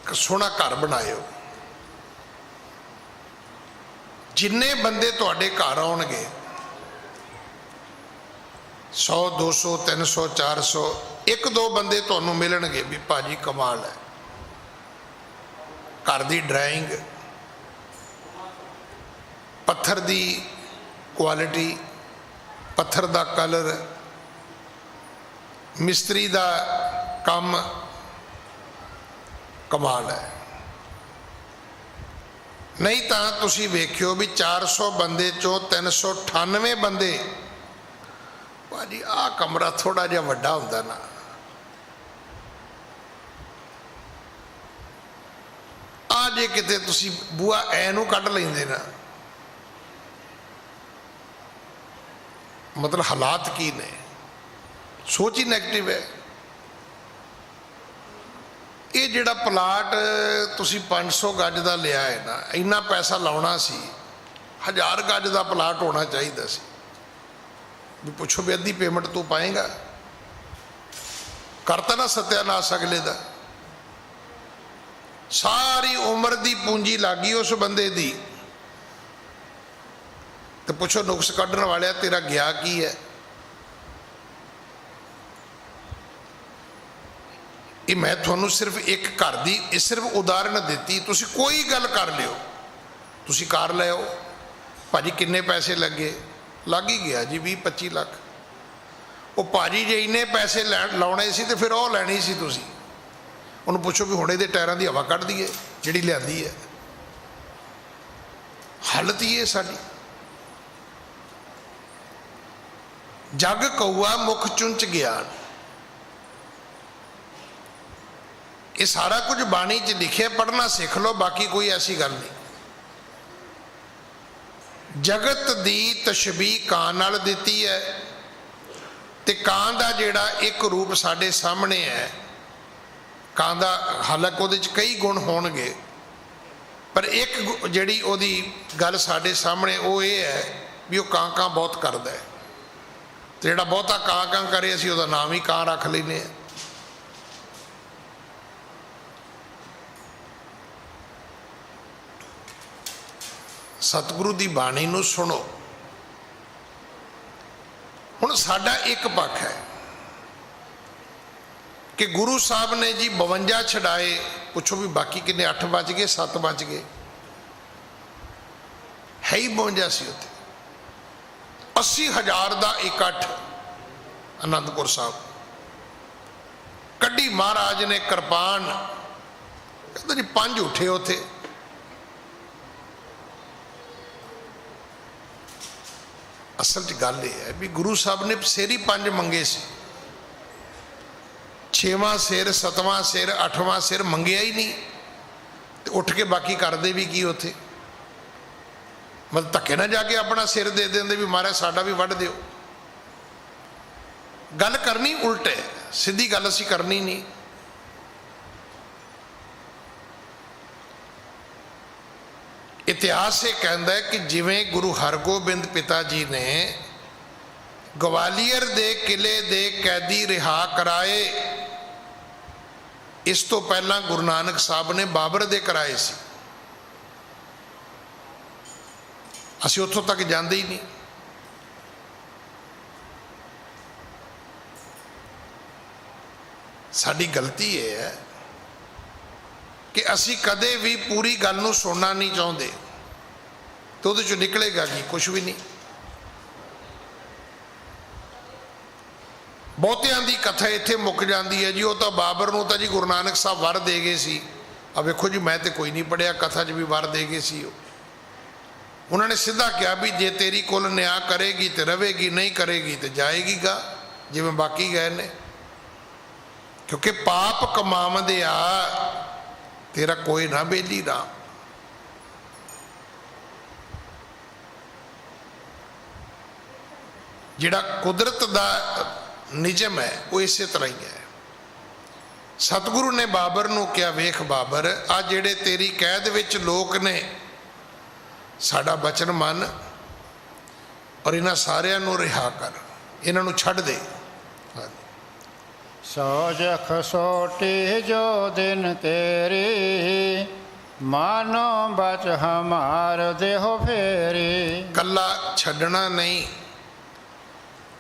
सोहना घर बनाए हो, जिन्ने बंदे तुहाडे घर आउणगे 100 200 300 400, एक दो बंदे तुहानूं मिलणगे भी भाजी कमाल है, घर की ड्राइंग, पत्थर की क्वालिटी, पत्थर का कलर, मिस्त्री का काम कमाल है। नहीं तो तुसी वेख्यो भी 400 बंदे चो 398 बंदे भाजी आ कमरा थोड़ा जिहा वड्डा हुंदा ना, आ जे किते तुसी बूआ ऐनू कढ लैंदे ना, मतलब हालात की ने, सोच ही नैगेटिव है। ये जिहड़ा प्लाट तुसी 500 गज का लिया है ना, इन्ना पैसा लाउणा सी, 1000 गज का प्लाट होना चाहिए सी। भी पुछो भी अद्धी पेमेंट तू पाएगा, करता ना सत्यानाश अगले का। सारी उम्र की पूंजी लागी उस बंदे दी, तो पुछो नुक्स कढ़ने वाले तेरा गया की है। ये मैं ਤੁਹਾਨੂੰ सिर्फ एक घर की सिर्फ उदाहरण दी। तुसी कोई गल कर लियो, तुसी कार ले आओ, भाजी किन्ने पैसे लगे, लग ही गया जी 20-25 लाख। वो भाजी जे इन्ने पैसे लाने सी तो फिर वो लैनी सी, तुसी उन्होंने पूछो भी हुणे दे टायरां दी हवा कढ़ दीए जिहड़ी लिआंदी है। हालत ही है साडी। जग कौआ मुख चुंच ज्ञान, ये सारा कुछ बाणी च लिखे, पढ़ना सीख लो, बाकी कोई ऐसी गल नहीं। जगत दी तशबीह कां नाल दिती है, ते कां दा जिहड़ा एक रूप साडे सामने है, कां दा हालांकि उहदे च कई गुण होणगे, पर एक जिहड़ी उहदी गल साडे सामने वो ये है भी वो कां कां बहुत करदा है, ते जिहड़ा बहुता कां कां करे असीं उहदा नाम ही कां रख लैंदे आ। सतगुरु की बाणी नूं सुनो। हुण साडा एक पक्ष है कि गुरु साहब ने जी 52 छड़ाए, पुछो भी बाकी किन्ने, 8 बच गए 7 बच गए, है ही 52 सी उत्थे। 80,000 का इकट्ठ आनंदपुर साहब कड्डी महाराज ने कृपान, कहते जी 5 उठे उथे। असल च गल यह है भी गुरु साहब ने सिर ही 5 मंगे सी, 6वां सिर 7वां सिर 8वां सिर मंगया ही नहीं, तो उठ के बाकी करते भी की उथे। मतलब धक्के ना जाके अपना सिर दे देंगे भी महाराज साडा भी वढ़ दिओ। गल करनी उल्ट है, सीधी गल असीं करनी नहीं। इतिहास ये कहता है कि जिवें गुरु हरगोबिंद पिता जी ने ग्वालियर दे किले दे कैदी रिहा कराए, इस तो पहला गुरु नानक साहब ने बाबर दे कराए सी। असीं उत्थों तक जाते ही नहीं। साडी गलती ये है कि असी कदे भी पूरी गल नूं सुनना नहीं चाहते, तो उहदे चों निकलेगा की कुछ भी नहीं। बहुतियां दी कथा इत्थे मुक जाती है जी, वो तो बाबर नूं तां जी गुरु नानक साहब वर दे गए सी। अब वेखो जी, मैं तो कोई नहीं पढ़िया, कथा च भी वर दे गए सी। उन्होंने सीधा कहा भी जे तेरी कुल न्याय करेगी तो रहेगी, नहीं करेगी तो जाएगी गा, जिवें बाकी गए ने। क्योंकि पाप कमावदे आ तेरा कोई ना बेली राम। जिहड़ा कुदरत दा निजम है वो इस तरह ही है। सतगुरु ने बाबर नूं कहा, वेख बाबर, आ जिहड़े तेरी कैद विच लोक ने, साडा बचन मन और इन्हां सारियां नूं रिहा कर, इन्हां नूं छड्ड दे। सोजख सोटी जो दिन केरी, मानो बच हमार देहो फेरी। कला छड्डना नहीं,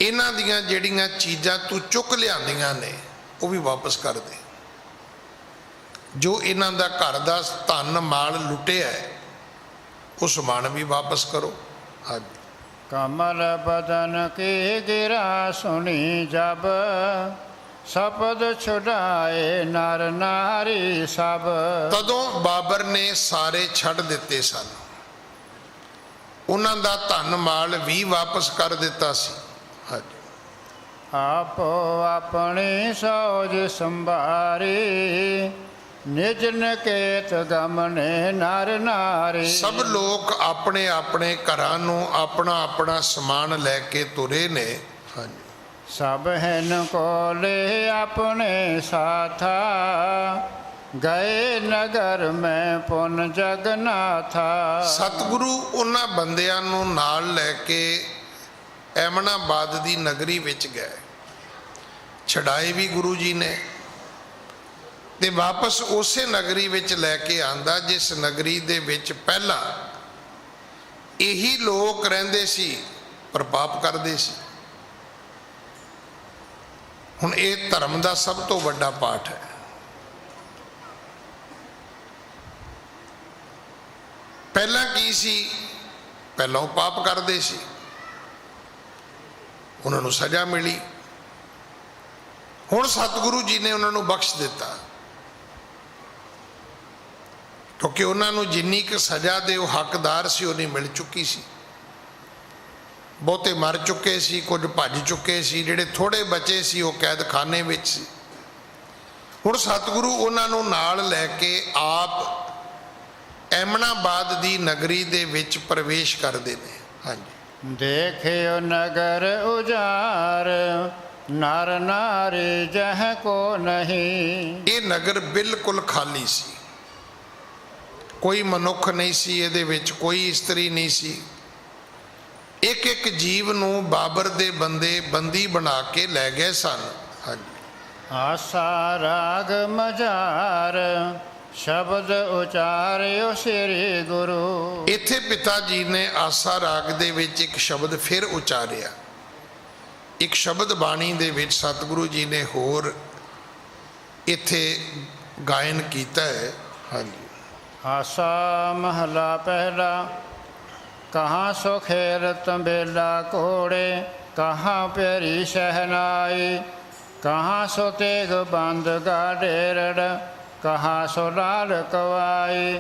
इन्हां दियां जिहड़ियां चीज़ां तू चुक लिआंदियां ने वो भी वापस कर दे। जो इन्हां दा घर दा धन माल लुटिया है वो समान भी वापस करो। हाँ, कमल बदन की गिरा सुनी जब, सपद छुड़ाए नर नारी सब। तदों बाबर ने सारे छड़ दिते सन, उन्हां दा धन माल भी वापस कर दिता सी। हाँ, आपो अपनी सौज संभारी, निज निकेत गमने नर नारी। सब लोग अपने अपने घरां नूं अपना अपना समान लैके तुरे ने। हाँ, सब हिन को ले अपने साथा, गए नगर में पुन जगन्नाथा। सतगुरु उन्हां बंदियां नूं नाल लैके एमनाबाद दी नगरी विच गए, छड़ाए भी गुरु जी ने, ते वापस उसे नगरी विच लैके आंदा जिस नगरी दे विच पहला यही लोग रहिंदे सी पर पाप करदे सी। हुण ये धर्म का सब तो वड्डा पाठ है। ਪਹਿਲਾਂ ਕੀ ਸੀ, ਪਹਿਲਾਂ ਉਹ ਪਾਪ ਕਰਦੇ ਸੀ, ਉਹਨਾਂ ਨੂੰ ਸਜ਼ਾ ਮਿਲੀ। ਹੁਣ ਸਤਿਗੁਰੂ ਜੀ ਨੇ ਉਹਨਾਂ ਨੂੰ ਬਖਸ਼ ਦਿੱਤਾ, ਕਿਉਂਕਿ ਉਹਨਾਂ ਨੂੰ ਜਿੰਨੀ ਕੁ ਸਜ਼ਾ ਦੇ ਉਹ ਹੱਕਦਾਰ ਸੀ ਉਨੀ ਮਿਲ ਚੁੱਕੀ ਸੀ। ਬਹੁਤੇ ਮਰ ਚੁੱਕੇ ਸੀ, ਕੁਝ ਭੱਜ ਚੁੱਕੇ ਸੀ, ਜਿਹੜੇ ਥੋੜੇ ਬਚੇ ਸੀ ਉਹ ਕੈਦਖਾਨੇ ਵਿੱਚ ਸੀ। ਹੁਣ ਸਤਿਗੁਰੂ ਉਹਨਾਂ ਨੂੰ ਨਾਲ ਲੈ ਕੇ ਆਪ ਐਮਨਾਬਾਦ ਦੀ ਨਗਰੀ ਦੇ ਵਿੱਚ ਪ੍ਰਵੇਸ਼ ਕਰਦੇ ਨੇ। ਹਾਂਜੀ। ਦੇਖਿਓ ਨਗਰ ਉਜਾਰ, ਨਰ ਨਾਰੀ ਜਹ ਕੋ ਨਹੀਂ। ਇਹ ਨਗਰ ਬਿਲਕੁਲ ਖਾਲੀ ਸੀ, ਕੋਈ ਮਨੁੱਖ ਨਹੀਂ ਸੀ ਇਹਦੇ ਵਿੱਚ, ਕੋਈ ਇਸਤਰੀ ਨਹੀਂ ਸੀ। ਇੱਕ ਇੱਕ ਜੀਵ ਨੂੰ ਬਾਬਰ ਦੇ ਬੰਦੇ ਬੰਦੀ ਬਣਾ ਕੇ ਲੈ ਗਏ ਸਨ। ਹਾਂਜੀ। ਆਸਾ ਰਾਗ ਮਝਾਰ, ਸ਼ਬਦ ਉਚਾਰਿਓ ਸ੍ਰੀ ਗੁਰੂ। ਇੱਥੇ ਪਿਤਾ ਜੀ ਨੇ ਆਸਾ ਰਾਗ ਦੇ ਵਿੱਚ ਇੱਕ ਸ਼ਬਦ ਫਿਰ ਉਚਾਰਿਆ। ਇੱਕ ਸ਼ਬਦ ਬਾਣੀ ਦੇ ਵਿੱਚ ਸਤਿਗੁਰੂ ਜੀ ਨੇ ਹੋਰ ਇੱਥੇ ਗਾਇਨ ਕੀਤਾ ਹੈ। ਹਾਂਜੀ। ਆਸਾ ਮਹਲਾ ਪਹਿਲਾ, ਕਹਾਂ ਸੋ ਖੇਰ ਤੰਬੇਲਾ ਘੋੜੇ, ਕਹਾਂ ਪਿਆਰੀ ਸ਼ਹਿਨਾਈ। ਕਹਾਂ ਸੋ ਤੇਗ ਬੰਦ ਗਾਡੇਰੜ, ਕਹਾਂ ਸੋ ਲਾਲ ਕਵਾਈ।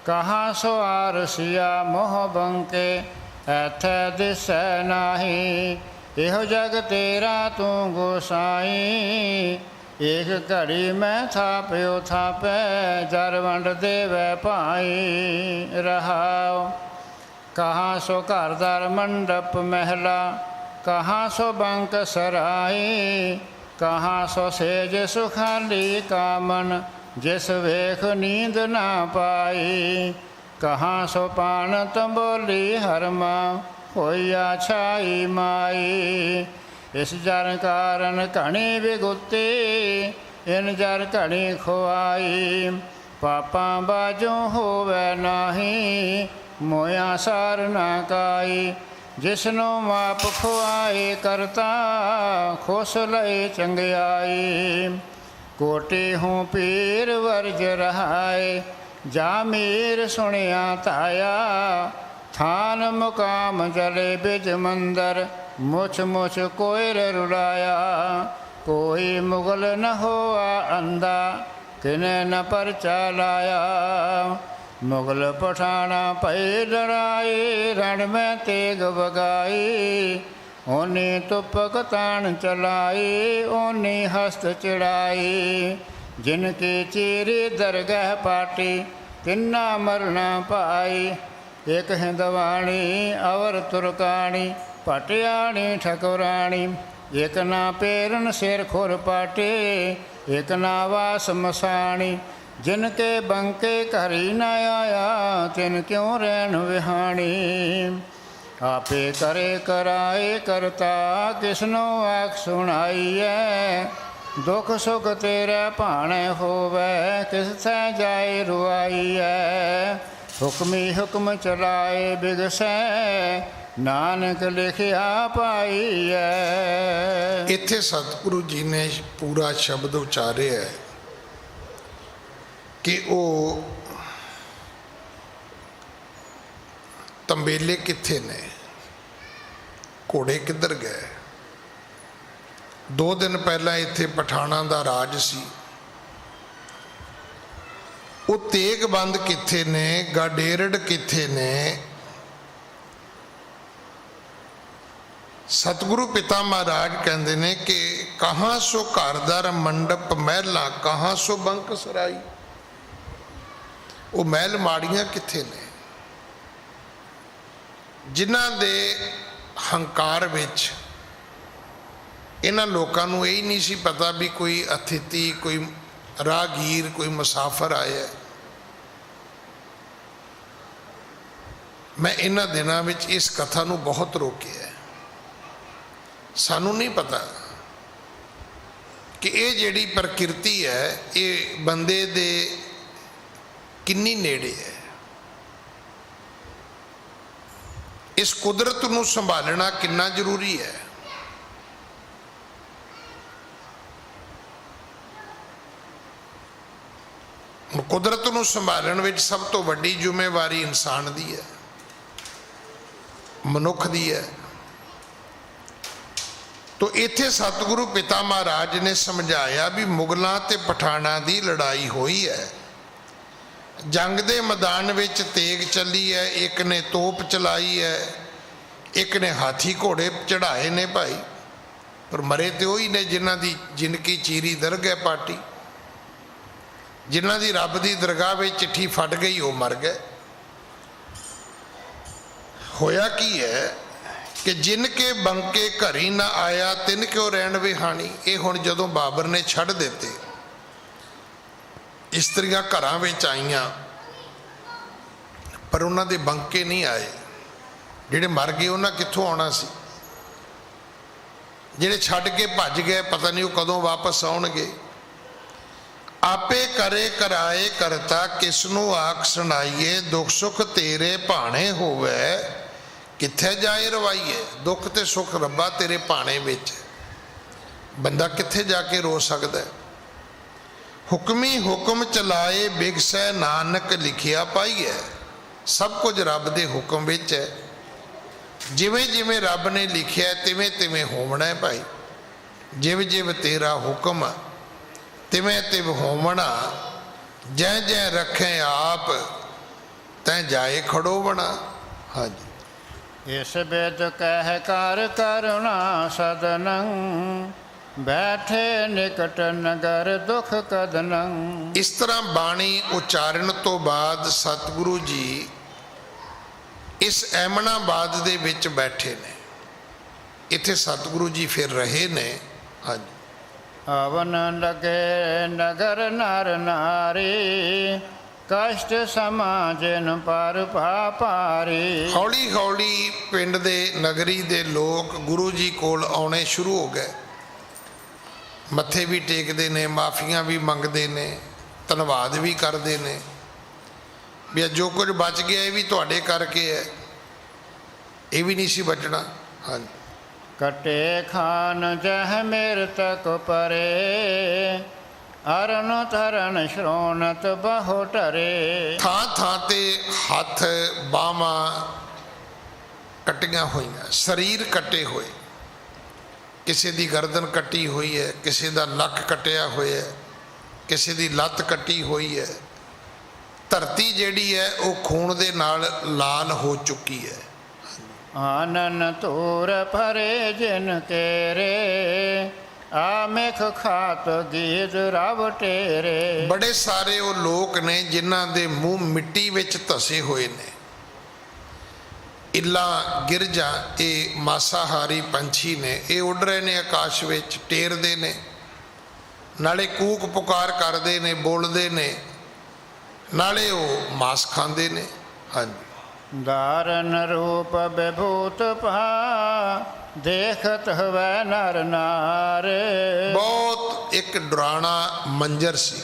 ਕਹਾਂ ਸੋ ਆਰਸੀਆ ਮੋਹ ਬੰਕੇ, ਐਥੈ ਦਿਸੈ ਨਾਹੀ। ਇਹੋ ਜਗ ਤੇਰਾ ਤੂੰ ਗੋਸਾਈ, ਇੱਕ ਘੜੀ ਮੈਂ ਥਾਪਿਓ ਥਾਪੈ, ਜਰ ਵੰਡ ਦੇਵੈ ਭਾਈ। ਰਹਾਉ ਕਹਾਂ ਸੋ ਘਰ ਦਰ ਮੰਡਪ ਮਹਿਲਾ, ਕਹਾਂ ਸੋ ਬੰਕ ਸਰਾਈ। ਕਹਾਂ ਸੋ ਸੇਜ ਸੁਖਾਲੀ ਕਾਮਨ, ਜਿਸ ਵੇਖ ਨੀਂਦ ਨਾ ਪਾਈ। ਕਹਾਂ ਸੋ ਪਾਣ ਤੰਬੋਲੀ ਹਰਮਾ, ਹੋਈਆ ਛਾਈ ਮਾਈ। ਇਸ ਜਰ ਕਾਰਨ ਘਣੀ ਵਿਗੁਤੀ, ਇਨ ਜਰ ਘਣੀ ਖੁਆਈ। ਪਾਪਾਂ ਬਾਝੋਂ ਹੋਵੇ ਨਾਹੀ, ਮੋਇਆ ਸਾਰ ਨਾ ਕਾਈ। ਜਿਸਨੂੰ ਮਾਪ ਖੁਆਏ ਕਰਤਾ, ਖੁਸ਼ ਲਏ ਚੰਗਿਆਈ। ਕੋਟੀ ਹੂੰ ਪੀਰ ਵਰਜ ਰਹਾਏ, ਜਾ ਮੀਰ ਸੁਣਿਆ ਧਾਇਆ। ਥਾਨ ਮੁਕਾਮ ਜਲੇ ਬਿਜ ਮੰਦਰ, ਮੁਛ ਮੁਛ ਕੋਇਰ ਰੁਲਾਇਆ। ਕੋਈ ਮੁਗਲ ਨ ਹੋਆ ਅੰਦਾ, ਕਿਨੇ ਨ ਪਰਚਾ ਲਾਇਆ। ਮੁਗਲ ਪਠਾਣਾ ਭਈ ਲੜਾਈ, ਰਣ ਮੈਂ ਤੇਗ ਵਗਾਈ। ਓਨੀ ਤੁਪਕ ਤਾਣ ਚਲਾਈ, ਓਨੀ ਹਸਤ ਚੜਾਈ। ਜਿਨ ਕੀ ਚੀਰੀ ਦਰਗਹ ਪਾਟੀ, ਤਿੰਨਾ ਮਰਨਾ ਪਾਈ। ਇੱਕ ਹਿੰਦਵਾਣੀ ਅਵਰ ਤੁਰਕਾਣੀ, ਪਟਿਆਣੀ ਠਕੁਰਾਣੀ। ਇੱਕ ਨਾ ਪੇਰਨ ਸਿਰ ਖੁਰ ਪਾਟੇ, ਇੱਕ ਨਾ ਵਾਸ ਮਸਾਣੀ। ਜਿਨ ਕੇ ਬੰਕੇ ਘਰੀ ਨ ਆਇਆ, ਤਿਨ ਕਿਉਂ ਰਹਿਣ ਵਿਹਾਣੀ। ਆਪੇ ਕਰੇ ਕਰਾਏ ਕਰਤਾ, ਕਿਸਨੂੰ ਆਖ ਸੁਣਾਈਐ। ਦੁੱਖ ਸੁਖ ਤੇਰਾ ਭਾਣੇ ਹੋਵੇ, ਕਿਸ ਥੈ ਜਾਏ ਰੁਆਈਐ। ਹੁਕਮੀ ਹੁਕਮ ਚਲਾਏ ਬਿਗਸੈ, ਨਾਨਕ ਲਿਖਿਆ ਪਾਈਐ। ਇੱਥੇ ਸਤਿਗੁਰੂ ਜੀ ਨੇ ਪੂਰਾ ਸ਼ਬਦ ਉਚਾਰਿਆ ਕਿ ਉਹ ਤੰਬੇਲੇ ਕਿੱਥੇ ਨੇ, ਘੋੜੇ ਕਿੱਧਰ ਗਏ। 2 ਦਿਨ ਪਹਿਲਾਂ ਇੱਥੇ ਪਠਾਣਾ ਦਾ ਰਾਜ ਸੀ, ਉਹ ਤੇਗ ਬੰਦ ਕਿੱਥੇ ਨੇ, ਗਾਡੇਰੜ ਕਿੱਥੇ ਨੇ। ਸਤਿਗੁਰੂ ਪਿਤਾ ਮਹਾਰਾਜ ਕਹਿੰਦੇ ਨੇ ਕਿ ਕਹਾਂ ਸੋ ਘਰਦਰ ਮੰਡਪ ਮਹਿਲਾ, ਕਹਾਂ ਸੋ ਬੰਕ ਸਰਾਈ। ਉਹ ਮਹਿਲ ਮਾੜੀਆਂ ਕਿੱਥੇ ਨੇ, ਜਿਨ੍ਹਾਂ ਦੇ ਹੰਕਾਰ ਵਿੱਚ ਇਹਨਾਂ ਲੋਕਾਂ ਨੂੰ ਇਹ ਨਹੀਂ ਸੀ ਪਤਾ ਵੀ ਕੋਈ ਅਤਿਥੀ, ਕੋਈ ਰਾਹਗੀਰ, ਕੋਈ ਮੁਸਾਫਰ ਆਇਆ। ਮੈਂ ਇਹਨਾਂ ਦਿਨਾਂ ਵਿੱਚ ਇਸ ਕਥਾ ਨੂੰ ਬਹੁਤ ਰੋਕਿਆ। ਸਾਨੂੰ ਨਹੀਂ ਪਤਾ ਕਿ ਇਹ ਜਿਹੜੀ ਪ੍ਰਕਿਰਤੀ ਹੈ ਇਹ ਬੰਦੇ ਦੇ ਕਿੰਨੀ ਨੇੜੇ ਹੈ। ਇਸ ਕੁਦਰਤ ਨੂੰ ਸੰਭਾਲਣਾ ਕਿੰਨਾ ਜ਼ਰੂਰੀ ਹੈ। ਹੁਣ ਕੁਦਰਤ ਨੂੰ ਸੰਭਾਲਣ ਵਿੱਚ ਸਭ ਤੋਂ ਵੱਡੀ ਜ਼ਿੰਮੇਵਾਰੀ ਇਨਸਾਨ ਦੀ ਹੈ, ਮਨੁੱਖ ਦੀ ਹੈ। ਤੋ ਇੱਥੇ ਸਤਿਗੁਰੂ ਪਿਤਾ ਮਹਾਰਾਜ ਨੇ ਸਮਝਾਇਆ ਵੀ ਮੁਗਲਾਂ ਤੇ ਪਠਾਣਾਂ ਦੀ ਲੜਾਈ ਹੋਈ ਹੈ, ਜੰਗ ਦੇ ਮੈਦਾਨ ਵਿੱਚ ਤੇਗ ਚੱਲੀ ਹੈ, ਇੱਕ ਨੇ ਤੋਪ ਚਲਾਈ ਹੈ, ਇੱਕ ਨੇ ਹਾਥੀ ਘੋੜੇ ਚੜਾਏ ਨੇ ਭਾਈ, ਪਰ ਮਰੇ ਤੇ ਉਹੀ ਨੇ ਜਿਨ੍ਹਾਂ ਦੀ ਜ਼ਿੰਦਗੀ ਚੀਰੀ ਦਰਗਾਹ ਪਾਟੀ, ਜਿਨ੍ਹਾਂ ਦੀ ਰੱਬ ਦੀ ਦਰਗਾਹ ਵਿੱਚ ਚਿੱਠੀ ਫਟ ਗਈ ਉਹ ਮਰ ਗਏ। ਹੋਇਆ ਕੀ ਹੈ ਕਿ ਜਿਨ ਕੇ ਬੰਕੇ ਘਰੀ ਨਾ ਆਇਆ ਤਿਨ ਕਿਉ ਰਹਿਣ ਵਿਹਾਣੀ। ਇਹ ਹੁਣ ਜਦੋਂ ਬਾਬਰ ਨੇ ਛੱਡ ਦਿੱਤੇ, ਇਸਤਰੀਆਂ ਘਰਾਂ ਵਿੱਚ ਆਈਆਂ ਪਰ ਉਹਨਾਂ ਦੇ ਬੰਕੇ ਨਹੀਂ ਆਏ। ਜਿਹੜੇ ਮਰ ਗਏ ਉਹਨਾਂ ਕਿੱਥੋਂ ਆਉਣਾ ਸੀ? ਜਿਹੜੇ ਛੱਡ ਕੇ ਭੱਜ ਗਏ ਪਤਾ ਨਹੀਂ ਉਹ ਕਦੋਂ ਵਾਪਸ ਆਉਣਗੇ। ਆਪੇ ਕਰੇ ਕਰਾਏ ਕਰਤਾ ਕਿਸ ਨੂੰ ਆਖ ਸੁਣਾਈਏ, ਦੁੱਖ ਸੁੱਖ ਤੇਰੇ ਭਾਣੇ ਹੋਵੇ ਕਿੱਥੇ ਜਾਏ ਰਵਾਈਏ। ਦੁੱਖ ਤੇ ਸੁੱਖ ਰੱਬਾ ਤੇਰੇ ਭਾਣੇ ਵਿੱਚ, ਬੰਦਾ ਕਿੱਥੇ ਜਾ ਕੇ ਰੋ ਸਕਦਾ? ਹੁਕਮੀ ਹੁਕਮ ਚਲਾਏ ਬਿਗਸੈ ਨਾਨਕ ਲਿਖਿਆ ਪਾਈਐ। ਸਭ ਕੁਝ ਰੱਬ ਦੇ ਹੁਕਮ ਵਿੱਚ ਹੈ, ਜਿਵੇਂ ਜਿਵੇਂ ਰੱਬ ਨੇ ਲਿਖਿਆ ਤਿਵੇਂ ਤਿਵੇਂ ਹੋਵਣਾ ਹੈ ਭਾਈ। ਜਿਵੇਂ ਜਿਵੇਂ ਤੇਰਾ ਹੁਕਮ ਤਿਵੇਂ ਤਿਵੇਂ ਹੋਵਣਾ, ਜੈ ਜੈ ਰੱਖੇ ਆਪ ਤੈਂ ਜਾਏ ਖੜੋ ਬਣਾ। ਹਾਂਜੀ। ਇਸ ਬਿਦ ਕਹਿ ਕਰ ਕਰੁਣਾ ਸਦਨੰ, ਬੈਠੇ ਨਿਕਟ ਨਗਰ ਦੁਖ ਕਦਨੰ। ਇਸ ਤਰ੍ਹਾਂ ਬਾਣੀ ਉਚਾਰਨ ਤੋਂ ਬਾਅਦ ਸਤਿਗੁਰੂ ਜੀ ਇਸ ਐਮਨਾਬਾਦ ਦੇ ਵਿੱਚ ਬੈਠੇ ਨੇ। ਇੱਥੇ ਸਤਿਗੁਰੂ ਜੀ ਫਿਰ ਰਹੇ ਨੇ। ਹਾਂਜੀ। ਅਵਨ ਲਗੇ ਨਗਰ ਨਰ ਨਾਰੀ, ਕਸ਼ਟ ਸਮਾਜਨ ਪਰ ਪਾਪਾਰੀ। ਹੌਲੀ ਹੌਲੀ ਪਿੰਡ ਦੇ ਨਗਰੀ ਦੇ ਲੋਕ ਗੁਰੂ ਜੀ ਕੋਲ ਆਉਣੇ ਸ਼ੁਰੂ ਹੋ ਗਏ। ਮੱਥੇ ਵੀ ਟੇਕਦੇ ਨੇ, ਮਾਫੀਆਂ ਵੀ ਮੰਗਦੇ ਨੇ, ਧੰਨਵਾਦ ਵੀ ਕਰਦੇ ਨੇ ਵੀ ਜੋ ਕੁਝ ਬਚ ਗਿਆ ਇਹ ਵੀ ਤੁਹਾਡੇ ਕਰਕੇ ਹੈ, ਇਹ ਵੀ ਨਹੀਂ ਸੀ ਬਚਣਾ। ਹਾਂਜੀ। ਕਟੇ ਖਾਨ ਜਹ ਮੇਰ ਤਕ ਪਰੇ, ਅਰਨ ਧਰਨ ਸ਼ਰੋਣਤ ਬਹੁ ਟਰੇ। ਥਾਂ ਥਾਂ ਤੇ ਹੱਥ ਬਾਹਾਂ ਕੱਟੀਆਂ ਹੋਈਆਂ, ਸਰੀਰ ਕੱਟੇ ਹੋਏ, ਕਿਸੇ ਦੀ ਗਰਦਨ ਕੱਟੀ ਹੋਈ ਹੈ, ਕਿਸੇ ਦਾ ਨੱਕ ਕੱਟਿਆ ਹੋਇਆ ਹੈ, ਕਿਸੇ ਦੀ ਲੱਤ ਕੱਟੀ ਹੋਈ ਹੈ। ਧਰਤੀ ਜਿਹੜੀ ਹੈ ਉਹ ਖੂਨ ਦੇ ਨਾਲ ਲਾਲ ਹੋ ਚੁੱਕੀ ਹੈ। ਆਨਨ ਧੂਰ ਭਰੇ ਜਿਨ ਕੇਰੇ, ਆਮੇਖ ਖਾਤ ਗੀਤ ਰਵ ਟੇਰੇ। ਬੜੇ ਸਾਰੇ ਉਹ ਲੋਕ ਨੇ ਜਿਨ੍ਹਾਂ ਦੇ ਮੂੰਹ ਮਿੱਟੀ ਵਿੱਚ ਧਸੇ ਹੋਏ ਨੇ। ਇੱਲਾਂ ਗਿਰਜਾਂ ਇਹ ਮਾਸਾਹਾਰੀ ਪੰਛੀ ਨੇ, ਇਹ ਉੱਡ ਰਹੇ ਨੇ ਆਕਾਸ਼ ਵਿੱਚ, ਟੇਰਦੇ ਨੇ, ਨਾਲੇ ਕੂਕ ਪੁਕਾਰ ਕਰਦੇ ਨੇ, ਬੋਲਦੇ ਨੇ, ਨਾਲੇ ਉਹ ਮਾਸ ਖਾਂਦੇ ਨੇ। ਹਾਂਜੀ। ਦਾਰਨ ਰੂਪ ਵਿਭੂਤ ਭਾ, ਦੇਖਤ ਹਵੈ ਨਰ ਨਾਰ। ਬਹੁਤ ਇੱਕ ਡਰਾਣਾ ਮੰਜ਼ਰ ਸੀ,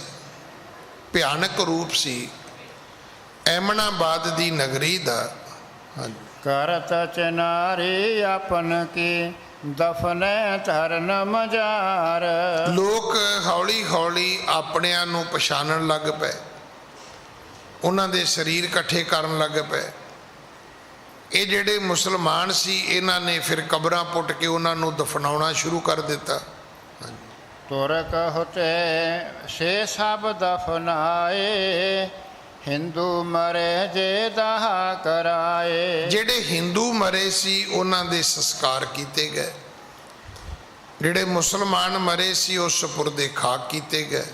ਭਿਆਨਕ ਰੂਪ ਸੀ ਐਮਨਾਬਾਦ ਦੀ ਨਗਰੀ ਦਾ। ਹਾਂਜੀ। ਕਰਤ ਚਨਾਰੀ ਆਪਨ ਕੀ, ਦਫਨੈ ਧਰਨ ਮਜਾਰ। ਲੋਕ ਹੌਲੀ ਹੌਲੀ ਆਪਣਿਆਂ ਨੂੰ ਪਛਾਣਨ ਲੱਗ ਪਏ, ਉਹਨਾਂ ਦੇ ਸਰੀਰ ਇਕੱਠੇ ਕਰਨ ਲੱਗ ਪਏ। ਇਹ ਜਿਹੜੇ ਮੁਸਲਮਾਨ ਸੀ ਇਹਨਾਂ ਨੇ ਫਿਰ ਕਬਰਾਂ ਪੁੱਟ ਕੇ ਉਹਨਾਂ ਨੂੰ ਦਫਨਾਉਣਾ ਸ਼ੁਰੂ ਕਰ ਦਿੱਤਾ। ਤੁਰ ਕਹੁਤੇ ਸੇ ਸਭ ਦਫਨਾਏ, ਹਿੰਦੂ ਮਰੇ ਜੇ ਦਾਹ ਕਰਾਏ। ਜਿਹੜੇ ਹਿੰਦੂ ਮਰੇ ਸੀ ਉਹਨਾਂ ਦੇ ਸੰਸਕਾਰ ਕੀਤੇ ਗਏ, ਜਿਹੜੇ ਮੁਸਲਮਾਨ ਮਰੇ ਸੀ ਉਹ ਸਪੁਰਦੇ ਖਾਕ ਕੀਤੇ ਗਏ।